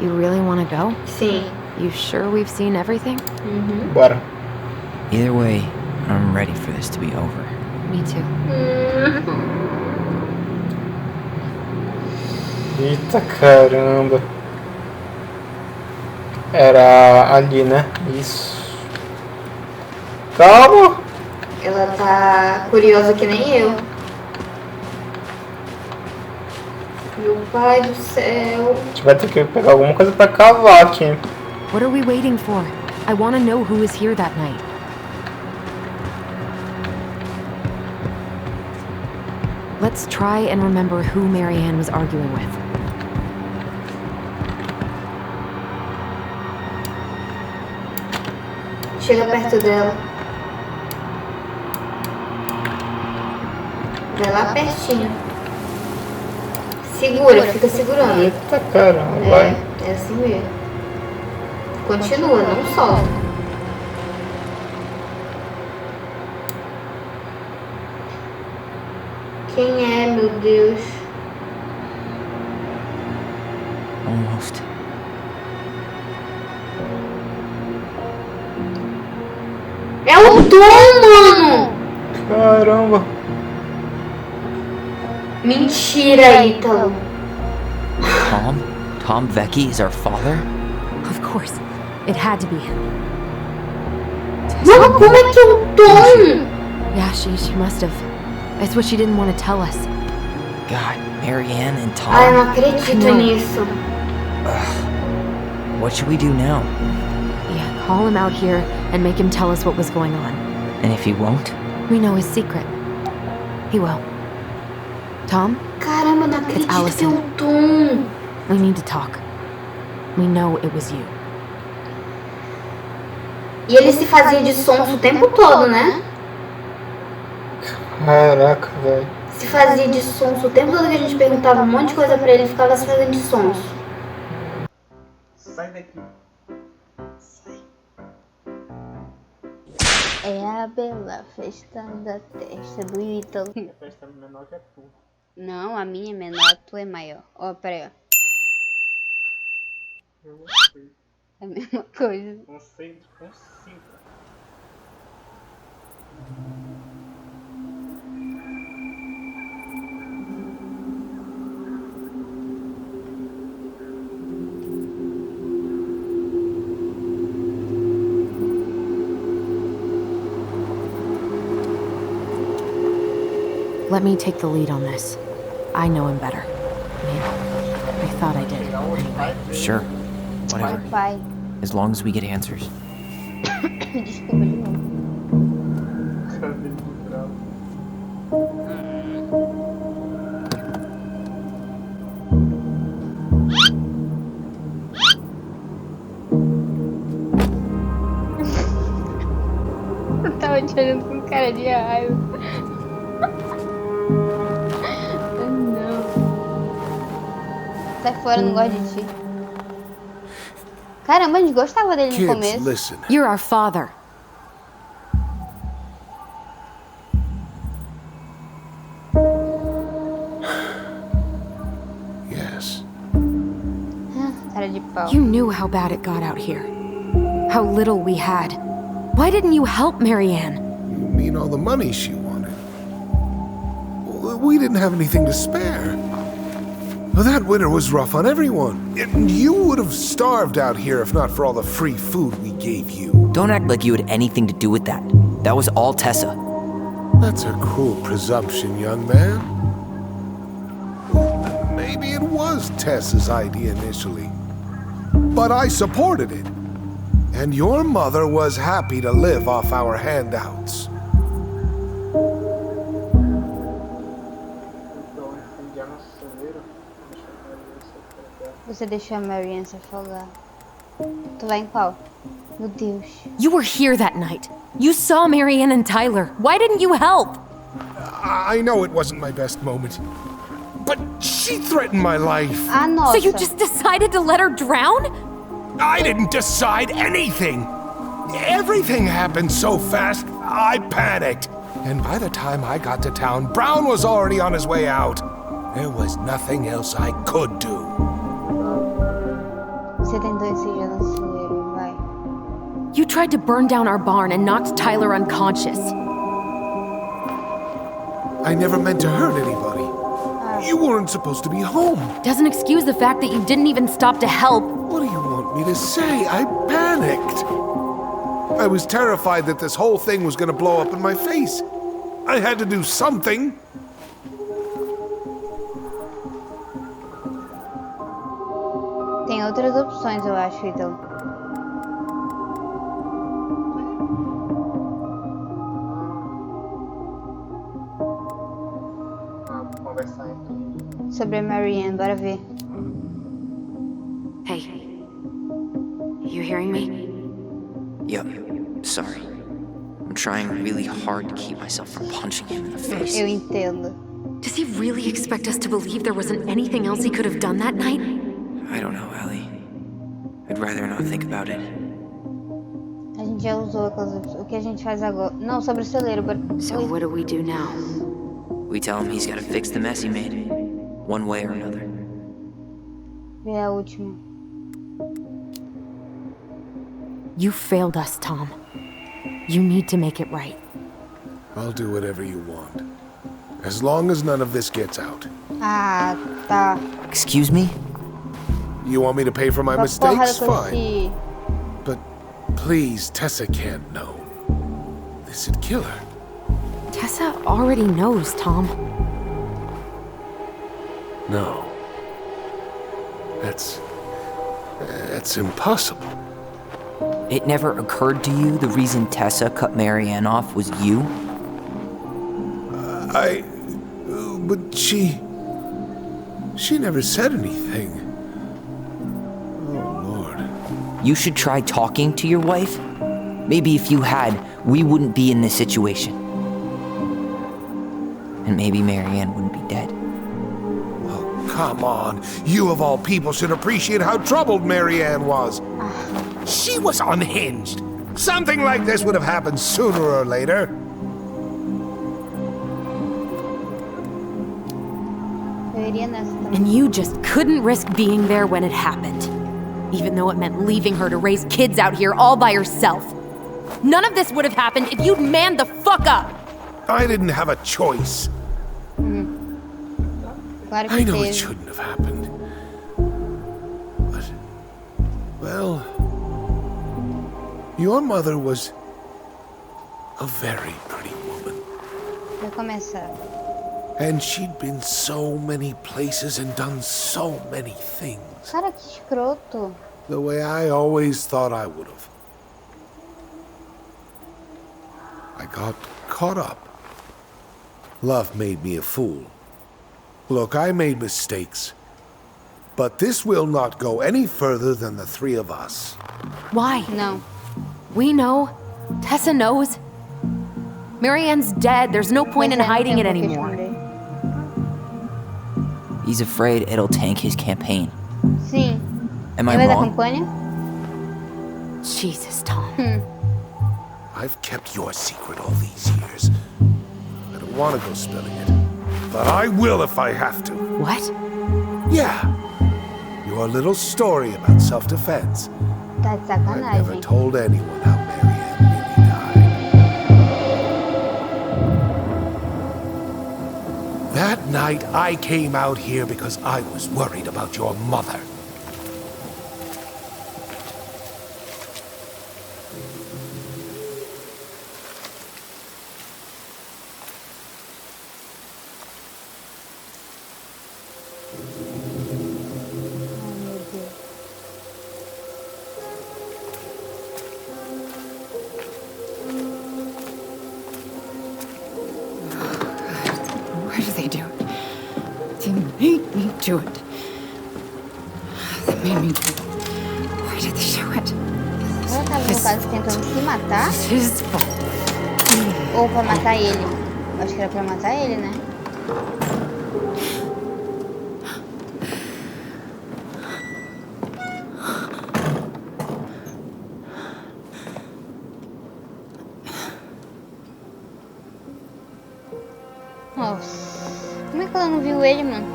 You really want to go? Sim. You sure we've seen everything? Uhum. Bora. Either way, I'm ready for this to be over. Me too. Eita caramba. Era ali, né? Isso. Calma! Ela tá curiosa que nem eu. Meu pai do céu. A gente vai ter que pegar alguma coisa pra cavar aqui. What are we waiting for? I want to know who was here that night. Let's try and remember who Marianne was arguing with. Chega perto dela. Vai lá pertinho. Segura, fica segurando. Eita caramba, vai. É assim mesmo. Continua, não solta. Quem é, meu Deus? Almost. É o Tom, mano! Caramba. Mentira, Ítalo. Tom Vecchi is our father? Of course. It had to be him. Mano, como é que é o Tom? Yeah, she must have. It's what she didn't want to tell us. God, Marianne and Tom? Ai, eu não acredito nisso. What should we do now? Yeah, call him out here and make him tell us what was going on. And if he won't? We know his secret. He will. Tom, Caramba, não acredito que é Allison. o Tom. we need to talk. We know it was you. E ele se fazia de sonso o tempo todo, né? Caraca, velho. Se fazia de sonso o tempo todo que a gente perguntava um monte de coisa pra ele, ficava se fazendo de sonso. Sai daqui. É a bela festa da testa do Ítalo. A festa é menor que a tua. Não, a minha é menor, a tua é maior. Ó, peraí, ó. Eu gostei. É a mesma coisa. Conceito consigo. Let me take the lead on this. I know him better. I thought I did. Anyway. Sure. Whatever. Pai. As long as we get answers. Desculpa de novo. Eu tava te olhando com cara de raiva. Não. Sai fora, não gosto de ti. Caramba, a gente gostava dele no Kids, começo. listen. You're our father. Yes. Cara de pau. You knew how bad it got out here. How little we had. Why didn't you help Marianne? You mean all the money she wanted? Well, we didn't have anything to spare. Well, that winter was rough on everyone. And you would have starved out here if not for all the free food we gave you. Don't act like you had anything to do with that. That was all Tessa. That's a cruel presumption, young man. Maybe it was Tessa's idea initially. But I supported it. And your mother was happy to live off our handouts. Você deixou a Marianne se afogar. Tu vai em qual? Meu Deus. You were here that night. You saw Marianne and Tyler. Why didn't you help? I know it wasn't my best moment. But she threatened my life. Ah, nossa. So you just decided to let her drown? I didn't decide anything. Everything happened so fast, I panicked. And by the time I got to town, Brown was already on his way out. There was nothing else I could do. Você tentou esse dia no celeiro, vai. You tried to burn down our barn and knocked Tyler unconscious. I never meant to hurt anybody. You weren't supposed to be home. Doesn't excuse the fact that you didn't even stop to help. What do you want me me to say? I panicked. I was terrified that this whole thing was going to blow up in my face. I had to do something. Tem outras opções, eu acho, então. Conversar então. Sobre a Marianne, bora ver. Hey. You hearing me? Yep, sorry. I'm trying really hard to keep myself from punching him in the face. Eu entendo. Does he really expect us to believe there wasn't anything else he could have done that night? I don't know, Ellie. I'd rather not think about it. A gente já usou aquelas opções. O que a gente faz agora? Não, sobre o celeiro. So what do we do now? We tell him he's gotta fix the mess he made, one way or another. Vê a última. You failed us, Tom. You need to make it right. I'll do whatever you want. As long as none of this gets out. Ah, tá. Excuse me? You want me to pay for my Uma porrada mistakes? com Fine. esse... But please, Tessa can't know. This'd kill her. Tessa already knows, Tom. No. That's impossible. It never occurred to you the reason Tessa cut Marianne off was you? But she never said anything. Oh, Lord. You should try talking to your wife. Maybe if you had, we wouldn't be in this situation. And maybe Marianne wouldn't be dead. Oh, come on. You of all people should appreciate how troubled Marianne was. She was unhinged. Something like this would have happened sooner or later. Eu iria nessa também. And you just couldn't risk being there when it happened. Even though it meant leaving her to raise kids out here all by herself. None of this would have happened if you'd manned the fuck up! I didn't have a choice. Claro que I know it teve. shouldn't have happened. But, well, your mother was a very pretty woman. Vai começar. And she'd been so many places and done so many things. Cara, que escroto. The way I always thought I would have. I got caught up. Love made me a fool. Look, I made mistakes. But this will not go any further than the three of us. Why? Não. We know. Tessa knows. Marianne's dead. There's no point in Pois é, não hiding it tem por que anymore. esconder. He's afraid it'll tank his campaign. Sim. Am I Lembra da wrong? campanha? Jesus, Tom. I've kept your secret all these years. I don't want to go spilling it. But I will if I have to. What? Yeah. Your little story about self-defense. Tá de I've never sacanagem. told anyone how Marianne really died. That night, I came out here because I was worried about your mother. Ai, meu Deus. Why do they do it? They made me do it. They made me do it. Why did they do it? Ela tava, no caso, tentando se matar It's his fault. ou pra matar ele? Acho que era pra matar ele, né? Nossa. Como é que ela não viu ele, mano?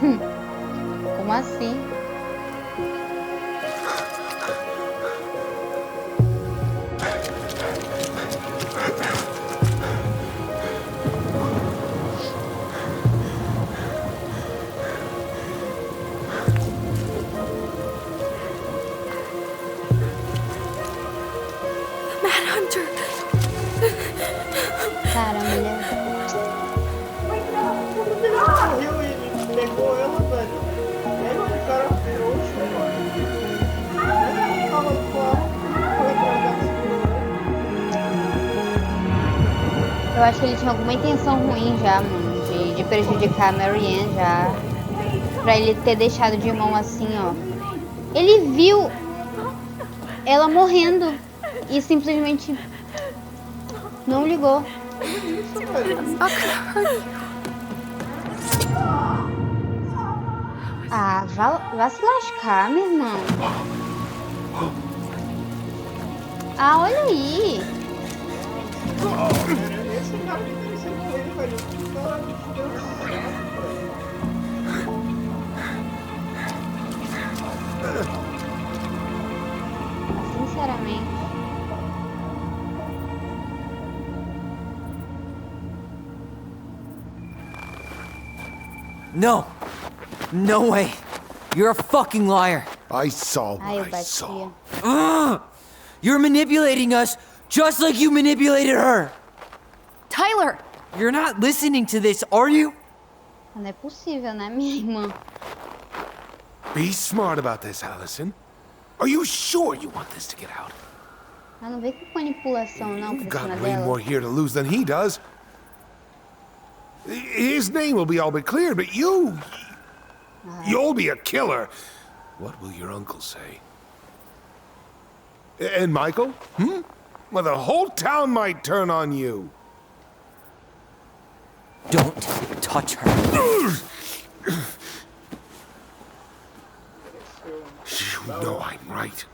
Como assim? Cara, mulher. Morreu e pegou ela, velho. E aí o cara frouxo, mano. Aí tava Eu acho que ele tinha alguma intenção ruim já, mano, de prejudicar a Marianne já. Pra ele ter deixado de mão assim, ó. Ele viu ela morrendo e simplesmente não ligou. Ah, vá se lascar, meu irmão. Ah, olha aí. esse capítulo ele sempre foi, velho. Sinceramente. No! No way! You're a fucking liar! I saw Ai, eu what I saw. batia. You're manipulating us just like you manipulated her! Tyler! You're not listening to this, are you? Não é possível, né, minha irmã? Be smart about this, Allison. Are you sure you want this to get out? Ela não vem com manipulação, não, You've pra cima got way dela. more here to lose than he does. His name will be all but clear, but you'll be a killer. What will your uncle say? And Michael? Well, the whole town might turn on you. Don't touch her. You know I'm right.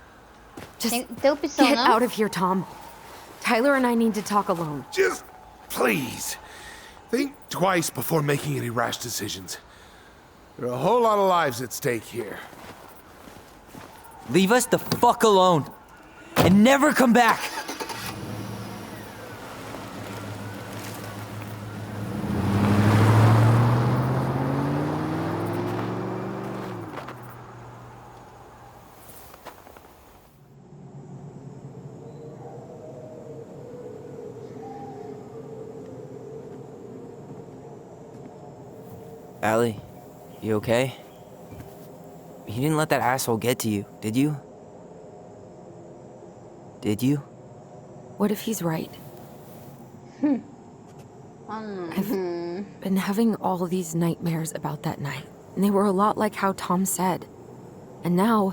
Just Tem opção, get não? out of here, Tom. Tyler and I need to talk alone. Just please think twice before making any rash decisions. There are a whole lot of lives at stake here. Leave us the fuck alone. And never come back! Allie, you okay? You didn't let that asshole get to you, did you? Did you? What if he's right? I've been having all these nightmares about that night, and they were a lot like how Tom said. And now,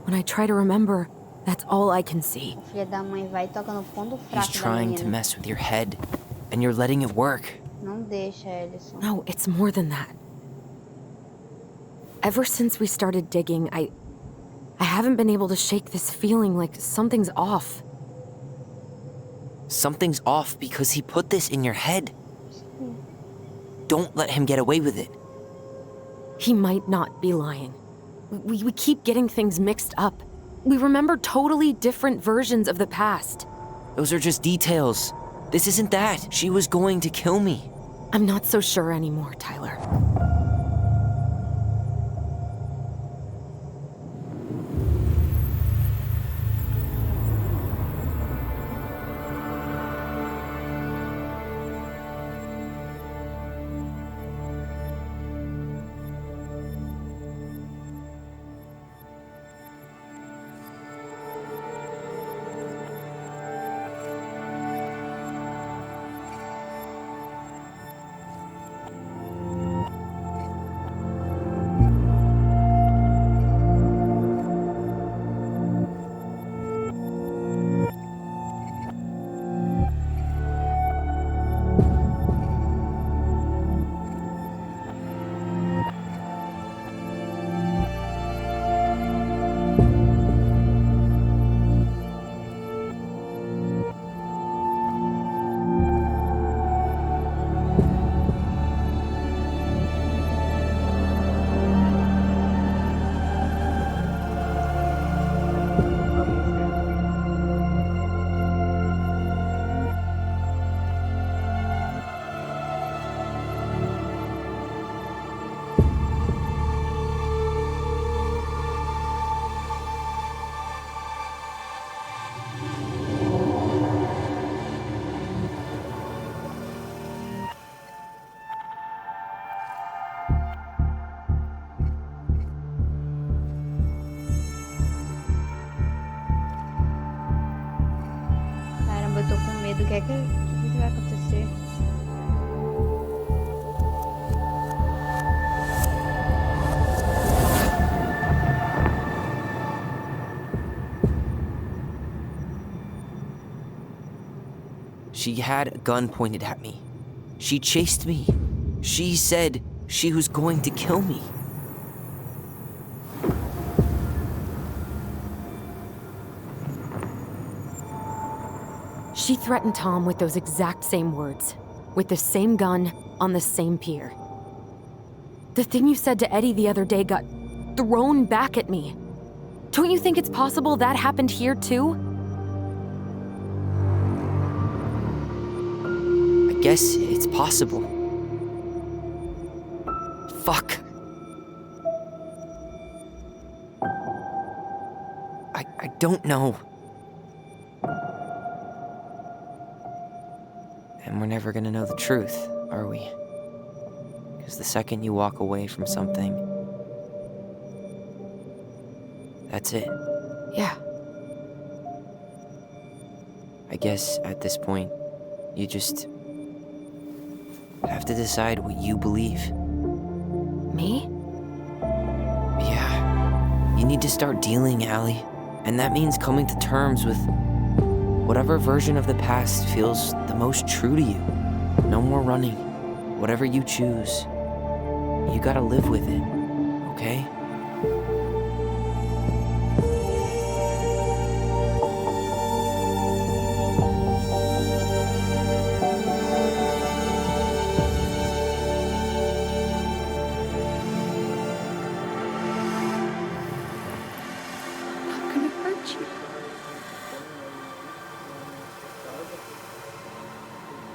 when I try to remember, that's all I can see. Filha da mãe vai tocando o ponto He's fraco da trying to menina. mess with your head, and you're letting it work. Não deixa, Ellison. No, it's more than that. Ever since we started digging, I haven't been able to shake this feeling like something's off. Something's off because he put this in your head. Don't let him get away with it. He might not be lying. We keep getting things mixed up. We remember totally different versions of the past. Those are just details. This isn't that. She was going to kill me. I'm not so sure anymore, Tyler. que vai acontecer? She had a gun pointed at me. She chased me. She said she was going to kill me. She threatened Tom with those exact same words, with the same gun, on the same pier. The thing you said to Eddie the other day got thrown back at me. Don't you think it's possible that happened here too? I guess it's possible. Fuck. I don't know. And we're never gonna know the truth, are we? Because the second you walk away from something, that's it. Yeah. I guess at this point, you just have to decide what you believe. Me? Yeah. You need to start dealing, Allie. And that means coming to terms with whatever version of the past feels the most true to you. No more running. Whatever you choose, you gotta live with it, okay?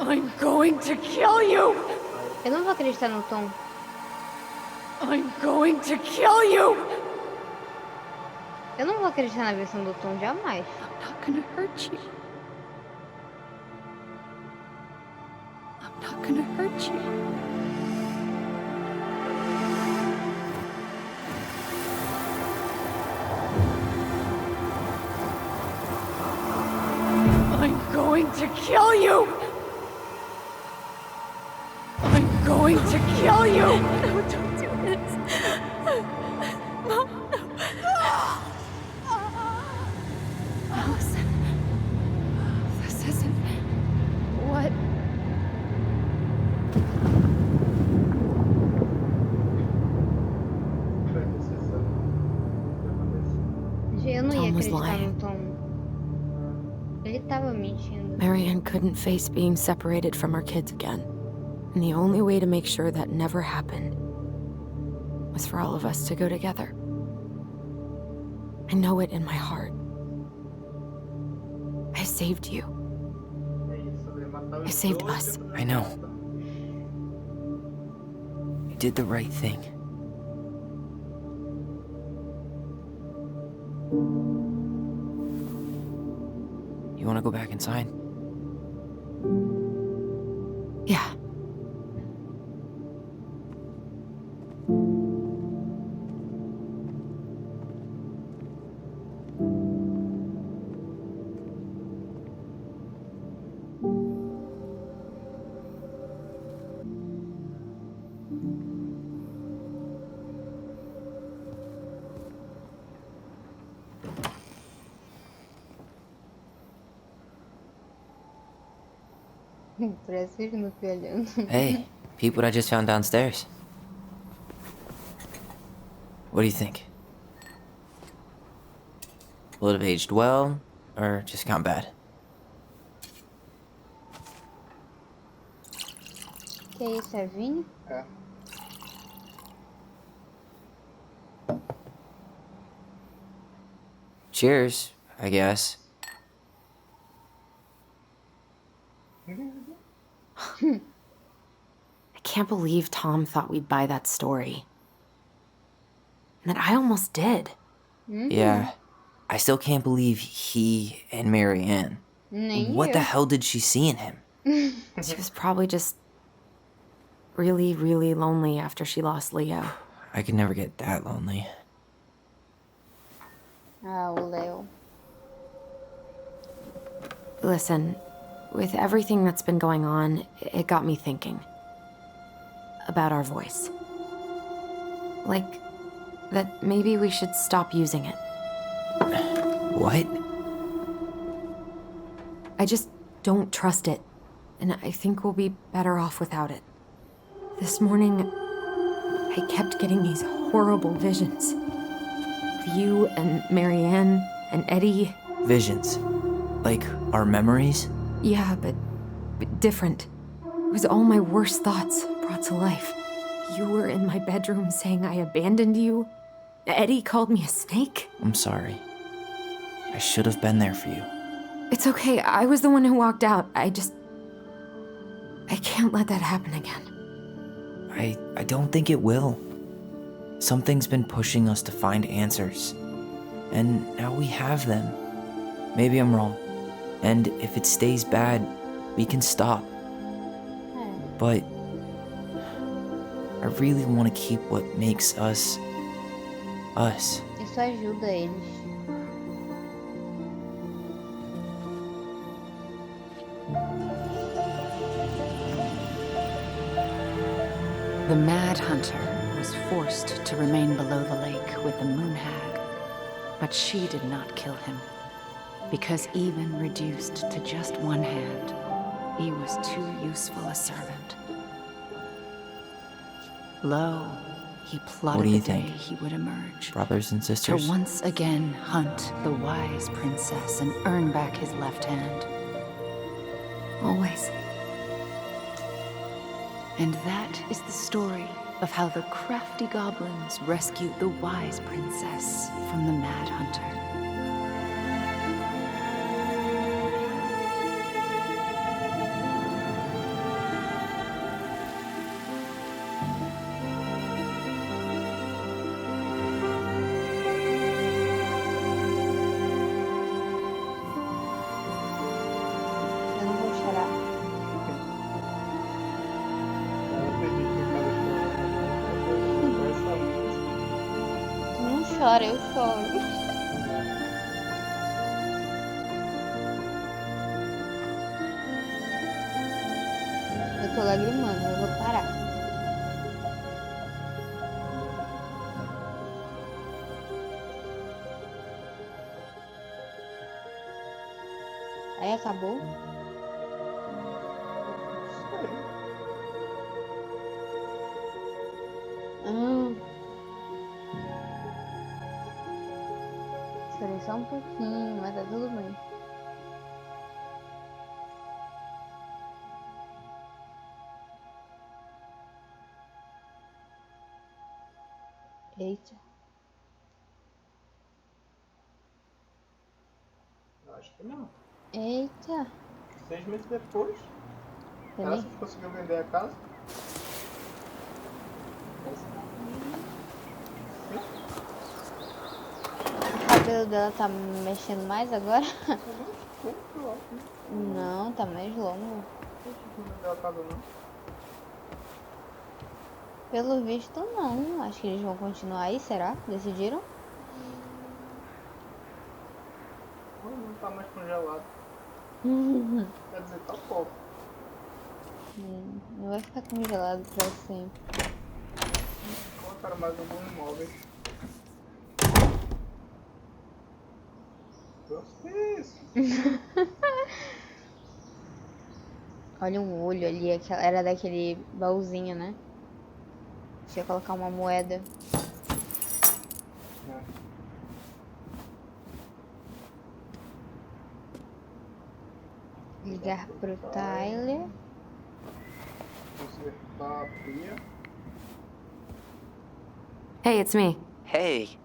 I'm going to kill you! Eu não vou acreditar no Tom. I'm going to kill you! Eu não vou acreditar na versão do Tom jamais. I'm not gonna hurt you. I'm not gonna hurt you. I'm going to kill you! I'm going to kill you! No, don't do this. Mom, no. Allison. This isn't... What? Eu não ia Tom was acreditar no lying. Tom. Ele tava mentindo. Marianne couldn't face being separated from her kids again. And the only way to make sure that never happened was for all of us to go together. I know it in my heart. I saved you. I saved us. I know. You did the right thing. You wanna go back inside? Yeah. Parece o Snoopy olhando. Hey, peep what I just found downstairs. What do you think? Will it have aged well, or just gone bad? Que é isso, é vinho? É. Cheers, I guess. I can't believe Tom thought we'd buy that story. And that I almost did. Yeah, I still can't believe he and Marianne. Nem What eu. the hell did she see in him? She was probably just really, really lonely after she lost Leo. I could never get that lonely. Ah, o Leo. Listen, with everything that's been going on, it got me thinking about our voice. Like, that maybe we should stop using it. What? I just don't trust it, and I think we'll be better off without it. This morning, I kept getting these horrible visions. Of you and Marianne and Eddie. Visions? Like our memories? Yeah, but different. It was all my worst thoughts brought to life. You were in my bedroom saying I abandoned you. Eddie called me a snake. I'm sorry. I should have been there for you. It's okay, I was the one who walked out. I can't let that happen again. I don't think it will. Something's been pushing us to find answers. And now we have them. Maybe I'm wrong. And if it stays bad, we can stop. But I really want to keep what makes us, us. Isso ajuda eles. The Mad Hunter was forced to remain below the lake with the Moon Hag, but she did not kill him, because even reduced to just one hand, he was too useful a servant. Lo, he plotted the day he would emerge. Brothers and sisters? To once again hunt the wise princess and earn back his left hand. Always. And that is the story of how the crafty goblins rescued the wise princess from the Mad Hunter. Eu não vou chorar. Tu não chora, eu choro. Eu tô lagrimando, eu vou parar. Aí acabou? Chorei só um pouquinho, mas tá tudo bem. Eita. Acho que não. Eita. 6 meses depois, Peraí. você conseguiu vender a casa? O cabelo dela tá mexendo mais agora? Não, tá mais longo. Não vendeu a casa não. Pelo visto não. Acho que eles vão continuar aí, será? Decidiram? Não tá mais congelado. Quer dizer, tá pouco. Não vai ficar congelado pra sempre. Colocaram mais alguns imóveis. Isso. Olha um olho ali, era daquele baúzinho, né? Deixa eu colocar uma moeda. Ligar pro Tyler. Consertar a pia. Hey, it's me. Hey,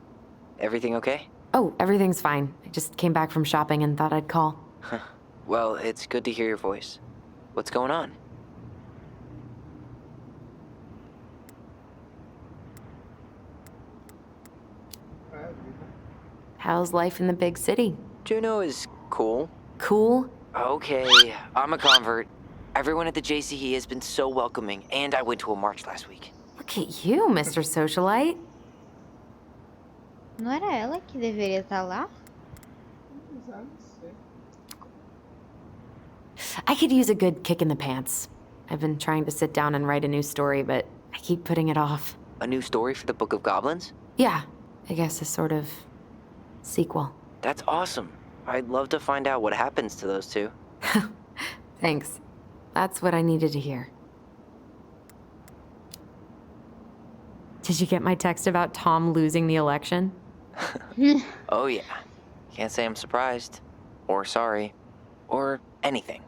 everything okay? Oh, everything's fine. I just came back from shopping and thought I'd call. Well, it's good to hear your voice. What's going on? How's life in the big city? Juneau is cool. Cool? Okay, I'm a convert. Everyone at the JCE has been so welcoming, and I went to a march last week. Look at you, Mr. Socialite. Não era ela que deveria estar lá? I could use a good kick in the pants. I've been trying to sit down and write a new story, but I keep putting it off. A new story for the Book of Goblins? Yeah, I guess a sort of sequel. That's awesome. I'd love to find out what happens to those two. Thanks. That's what I needed to hear. Did you get my text about Tom losing the election? Oh yeah. Can't say I'm surprised. Or sorry. Or anything.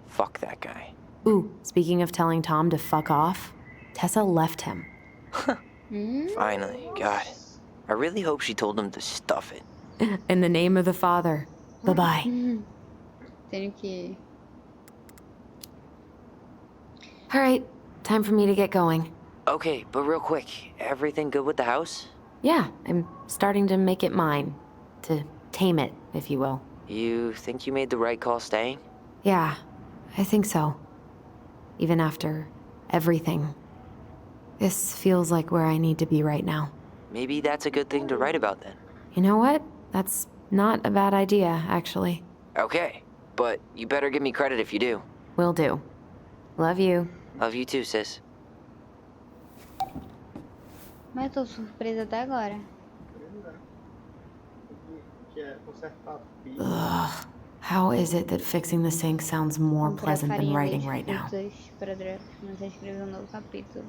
Fuck that guy. Ooh, speaking of telling Tom to fuck off, Tessa left him. Finally, God. I really hope she told him to stuff it. In the name of the Father. Bye-bye. Tenho que... All right, time for me to get going. Okay, but real quick, everything good with the house? Yeah, I'm starting to make it mine. To tame it, if you will. You think you made the right call staying? Yeah, I think so. Even after everything. This feels like where I need to be right now. Maybe that's a good thing to write about then. You know what? That's not a bad idea, actually. Okay, but you better give me credit if you do. Will do. Love you. Love you too, sis. Mas tô surpresa até agora. Ugh. How is it that fixing the sink sounds more pleasant than writing right now? Para você escrever um novo capítulo.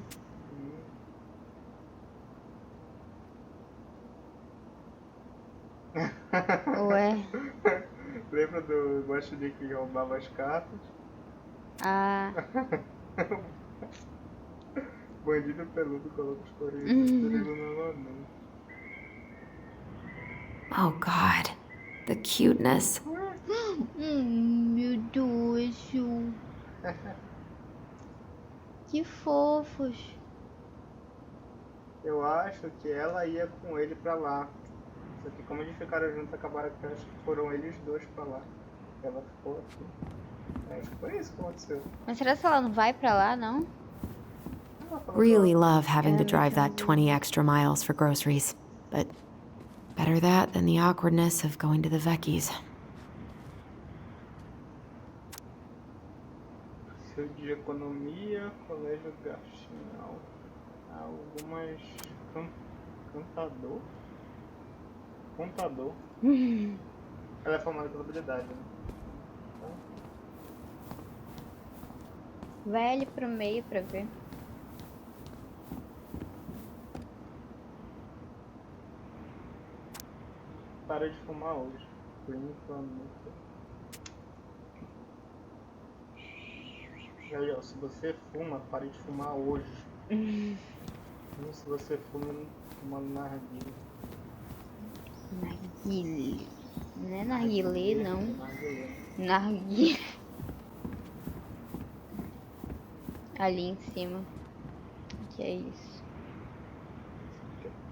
Ué. Lembra do Guaxinim que roubava as cartas? Ah. Bandido peludo coloca os corinhos no nome. Oh God, the cuteness. Meu Deus. Que fofos. Eu acho que ela ia com ele pra lá. Só que como eles ficaram juntos, acabaram que acho que foram eles dois pra lá. Ela ficou aqui. Acho que foi isso que aconteceu. Mas será que ela não vai pra lá, não? Really love having to drive that 20 extra miles for groceries. But better that than the awkwardness of going to the Vecchies. Seu de economia, colégio gastinal. Algumas... Contador. Ela é formada em contabilidade, né? Vai ali pro meio pra ver. Para de fumar hoje. Por enquanto. E aí, ó, se você fuma, pare de fumar hoje. Não se você fuma narguilha. Narguilé. Não é narguilé, não. Narguilé. Ali em cima. Que é isso?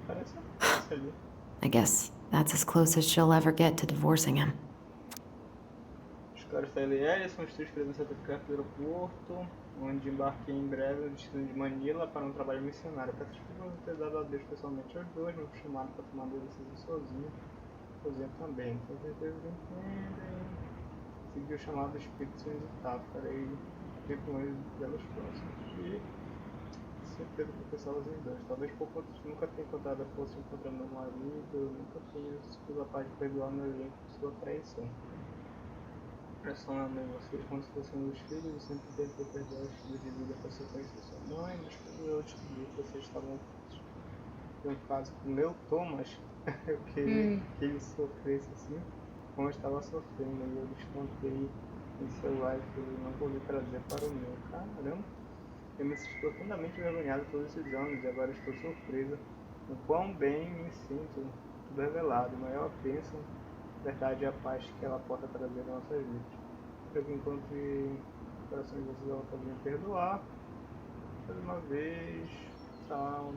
Parece uma peça ali. I guess that's as close as she'll ever get to divorcing him. Os caras da LL são os três que devem ser certificados do aeroporto, onde embarquei em breve no destino de Manila para um trabalho missionário. Peço desculpas por ter dado a Deus pessoalmente aos dois, me fui chamado para tomar decisões sozinho também. Com certeza entendem. Segui o chamado do Espírito Santo e tal, farei tempo longe delas próximas. E certeza que o pessoal os dois. Talvez por conta de nunca ter encontrado a força de encontrar meu marido, nunca tenha sido capaz de perdoar meu elenco por sua traição. Impressionando vocês como se fossem meus filhos, eu sempre tentei perdoar os filhos de vida para sequência de sua mãe, mas quando eu descobri que vocês estavam em um caso com o meu Thomas, eu queria que ele sofresse assim, como eu estava sofrendo, e eu descontei em seu live que eu não vou trazer para o meu. Caramba, eu me senti profundamente envergonhado todos esses anos e agora estou surpresa o quão bem me sinto, tudo revelado, maior bênção, verdade e a paz que ela possa trazer às nossas vidas. Espero que encontre o coração de vocês, ela pode me perdoar. Mais uma vez, tal.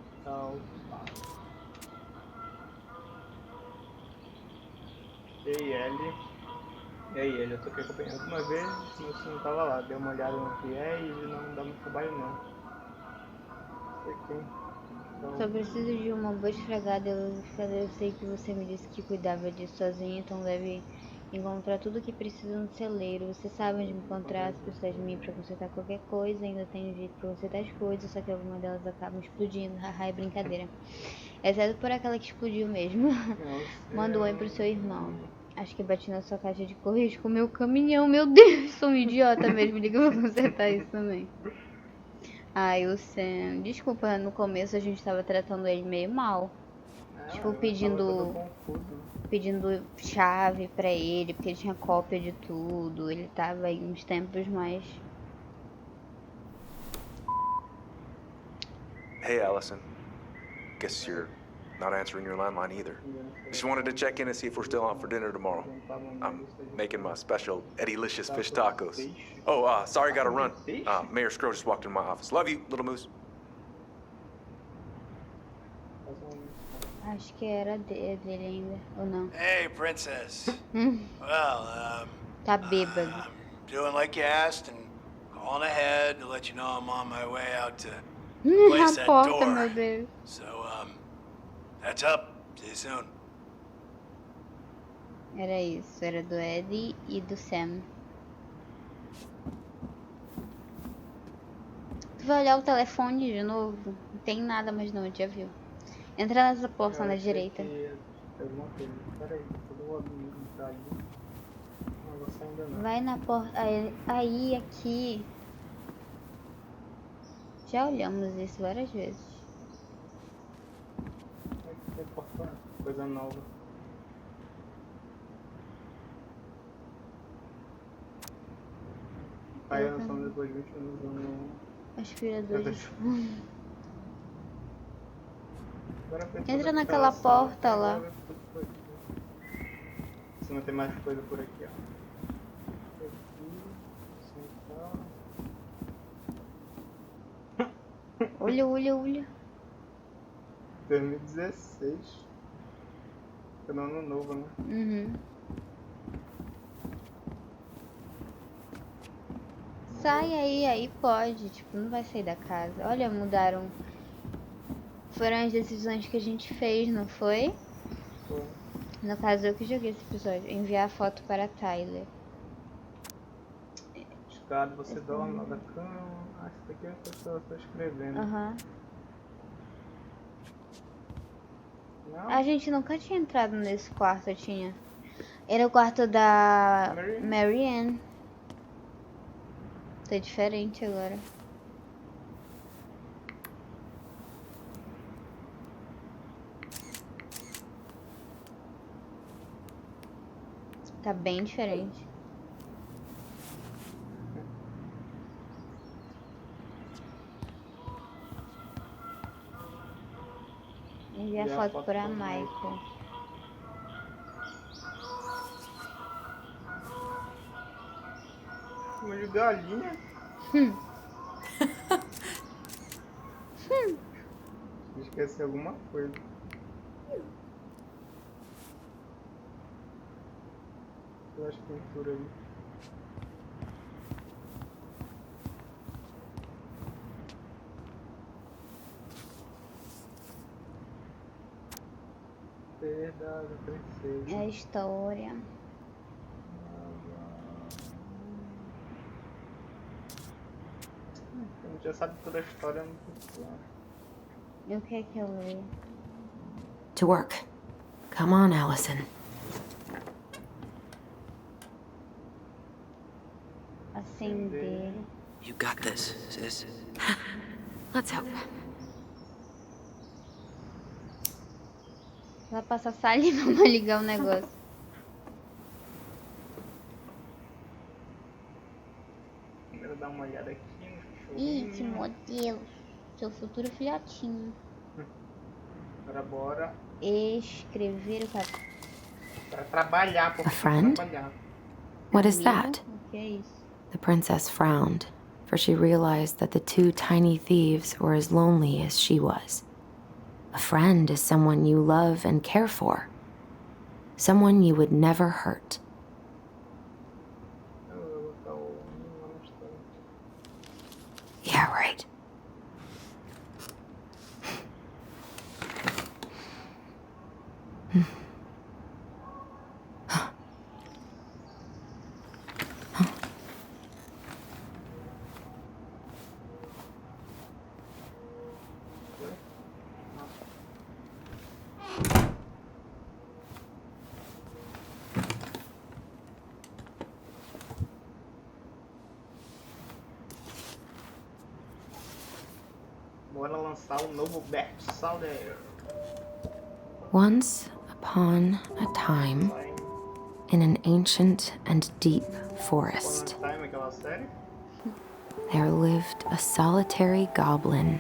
Ei, Ellie. E aí, ele, eu tô aqui acompanhando uma vez, você não tava lá, dei uma olhada no que é e não dá muito trabalho não. Sei quem. Então... Só preciso de uma boa esfregada. Eu sei que você me disse que cuidava disso sozinho, então deve Encontrar tudo o que preciso no celeiro. Você sabe onde me encontrar se precisar de mim pra consertar qualquer coisa. Ainda tenho jeito pra consertar as coisas, só que algumas delas acabam explodindo. Haha, é brincadeira. Exceto por aquela que explodiu mesmo. Manda um oi pro seu irmão. Acho que bati na sua caixa de correios com o meu caminhão. Meu Deus, sou um idiota mesmo. Liga pra consertar isso também. Ai, o Sam. Desculpa, no começo a gente tava tratando ele meio mal. Tipo, pedindo chave pra ele, porque ele tinha cópia de tudo. Ele tava aí uns tempos mais. Hey, Allison. Guess you're not answering your landline either. Just wanted to check in and see if we're still out for dinner tomorrow. I'm making my special Eddie-licious fish tacos. Oh, sorry, gotta run. Mayor Scrow just walked into my office. Love you, little moose. Acho que era dele ainda, ou não? Hey, princess. Tá bêbado. I'm doing like you asked and calling ahead to let you know I'm on my way out to place A that porta, door. meu Deus. So, that's up. See you soon. Era isso, era do Eddie e do Sam. Tu vai olhar o telefone de novo? Não tem nada mais não, já viu. Entra nessa porta na direita. Vai na porta. Aí, aqui. Já olhamos isso várias vezes. Coisa nova. Aí nós estamos depois de 20 minutos. Aspiradores. Entra naquela porta lá. Se não tem mais coisa por aqui, ó. Olha. 2016. Foi no ano novo, né? Uhum. Sai aí pode. Tipo, não vai sair da casa. Olha, mudaram. Foram as decisões que a gente fez, não foi? Foi. No caso, eu que joguei esse episódio. Enviar a foto para Tyler. Escada, você dorme lá da cama. Acho que aqui a pessoa está escrevendo. Aham. Não? A gente nunca tinha entrado nesse quarto, tinha. Era o quarto da Marianne. Tá diferente agora. Tá bem diferente. Enviar a foto pra Michael. Uma de galinha. Esqueci alguma coisa. Eu acho que pintura ali. Verdade, princesa. É a história. A gente já sabe toda a história no futuro. E o que é que eu leio? To work. Come on, Allison. Acender. You got this, sis. Let's hope. Vai passar saliva pra ligar o negócio. Primeiro dar uma olhada aqui no Ih, cachorrinho. que modelo. Seu futuro filhotinho. Agora bora Escrever o cara. para trabalhar, porque A friend? trabalhar. What is that? O que é isso? The princess frowned, for she realized that the two tiny thieves were as lonely as she was. A friend is someone you love and care for. Someone you would never hurt. Yeah, right. Bora lançar um novo best-seller. Once upon a time, in an ancient and deep forest, Time, aquela série. there lived a solitary goblin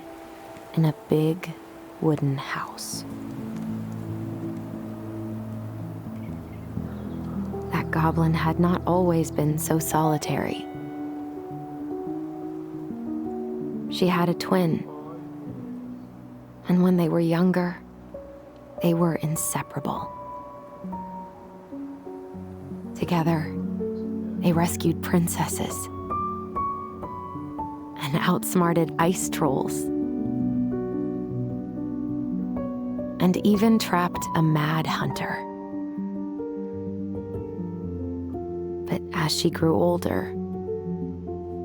in a big wooden house. That goblin had not always been so solitary. She had a twin, and when they were younger, they were inseparable. Together, they rescued princesses and outsmarted ice trolls, and even trapped a mad hunter. But as she grew older,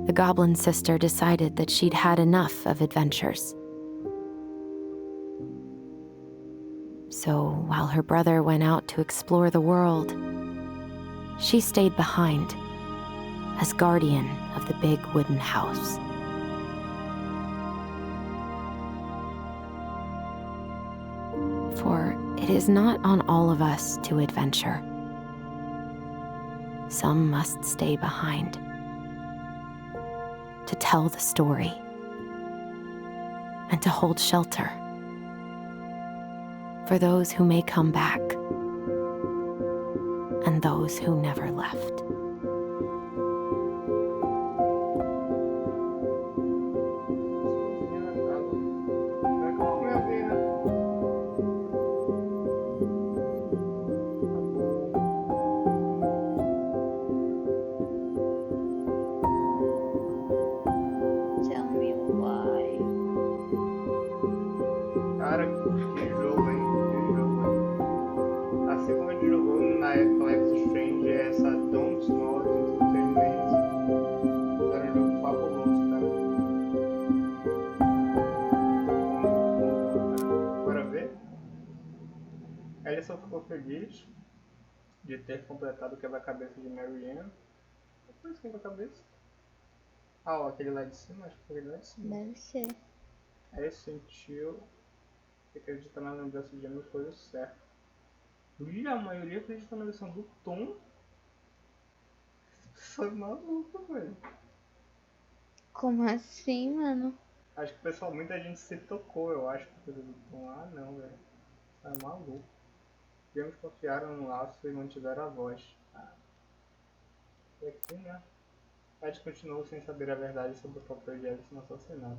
the goblin sister decided that she'd had enough of adventures. So while her brother went out to explore the world, she stayed behind as guardian of the big wooden house. For it is not on all of us to adventure. Some must stay behind to tell the story and to hold shelter for those who may come back and those who never left. Tell me why. Cara, que jogo, hein? Que jogo, hein? Assim como a gente jogou na Life is Strange, essa Don't Small Entertainment. Era um jogo fabuloso, cara. Bora ver? Ele só ficou feliz de ter completado o quebra-cabeça de Marianne. Depois quebra-cabeça. Ah, ó, aquele lá de cima, acho que foi aquele lá de cima. Deve ser. Aí sentiu que acreditar na lembrança de ambos foi o certo. E a maioria acredita na versão do Tom. Foi maluco, velho. Como assim, mano? Acho que pessoal, muita gente se tocou, eu acho, por coisa do Tom. Ah não, velho. Tá maluco. Viemos confiaram no laço e mantiveram a voz. Ah. E aqui, né? Ed continuou sem saber a verdade sobre o papel de Alice no assassinato.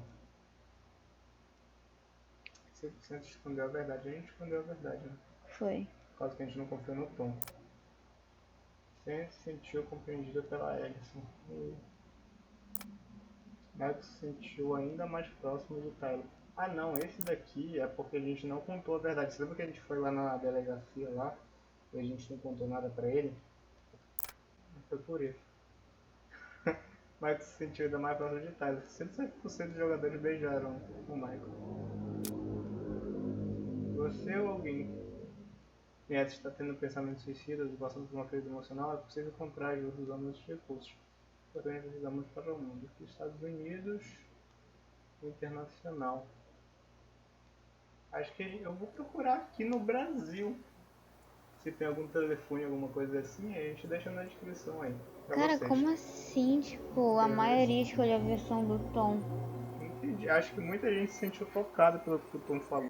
100% escondeu a verdade. A gente escondeu a verdade, né? Foi. Por causa que a gente não confiou no Tom. Sempre se sentiu compreendida pela Alison. Max se sentiu ainda mais próximo de Tyler. Ah não, esse daqui é porque a gente não contou a verdade. Você lembra que a gente foi lá na delegacia lá e a gente não contou nada pra ele? Foi por isso. Max se sentiu ainda mais próximo de Tyler. 107% dos jogadores beijaram o Michael. Você ou alguém Nietzsche está tendo pensamentos suicidas e passando por uma crise emocional, é possível comprar ajuda usando esses recursos. Porém, precisamos para o mundo. Estados Unidos internacional. Acho que eu vou procurar aqui no Brasil. Se tem algum telefone, alguma coisa assim, a gente deixa na descrição aí. Cara, vocês. como assim? Tipo, a maioria escolheu a versão do Tom. Entendi. Acho que muita gente se sentiu tocada pelo que o Tom falou.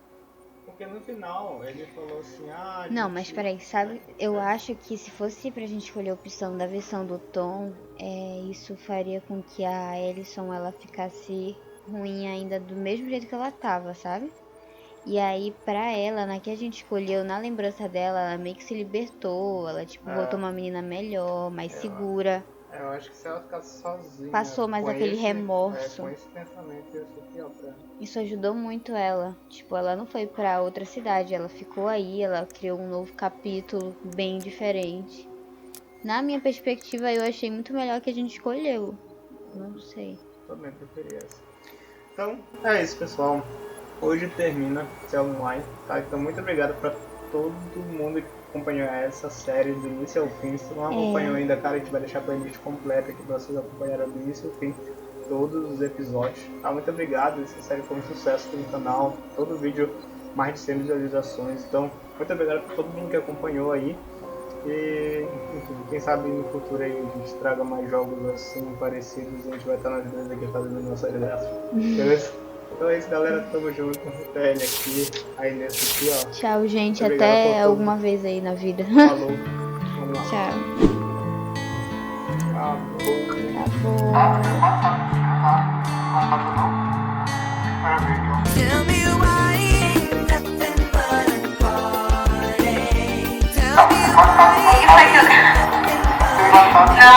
Porque no final ele falou assim, Não, mas peraí, sabe? Eu acho que se fosse pra gente escolher a opção da versão do Tom, isso faria com que a Alison ela ficasse ruim ainda do mesmo jeito que ela tava, sabe? E aí, pra ela, na que a gente escolheu, na lembrança dela, ela meio que se libertou, ela tipo voltou uma menina melhor, mais segura. Eu acho que se ela ficasse sozinha, Passou mais aquele remorso. com esse pensamento ia ser pior pra ela. Isso ajudou muito ela. Tipo, ela não foi pra outra cidade, ela ficou aí, ela criou um novo capítulo bem diferente. Na minha perspectiva, eu achei muito melhor que a gente escolheu. Não sei. Também preferia essa. Então, é isso, pessoal. Hoje termina tellmewhy, tá? Então, muito obrigado pra todo mundo que acompanhou essa série do início ao fim. Se não acompanhou ainda, cara, a gente vai deixar a playlist completa aqui pra vocês acompanharem do início ao fim. todos os episódios. Tá? Muito obrigado, essa série foi um sucesso aqui no canal, todo vídeo mais de 100 visualizações, então muito obrigado por todo mundo que acompanhou aí. E, enfim, quem sabe no futuro aí a gente traga mais jogos assim parecidos e a gente vai estar nas vezes aqui fazendo uma série dessa. Beleza? Então é isso, galera. Tamo junto. TL aqui, a Inês aqui, ó. Tchau, gente. Muito Até obrigado por alguma vez aí na vida. Falou. Vamos lá. Tchau. Tell me why ain't nothing but a party. Tell me why ain't nothing but a party.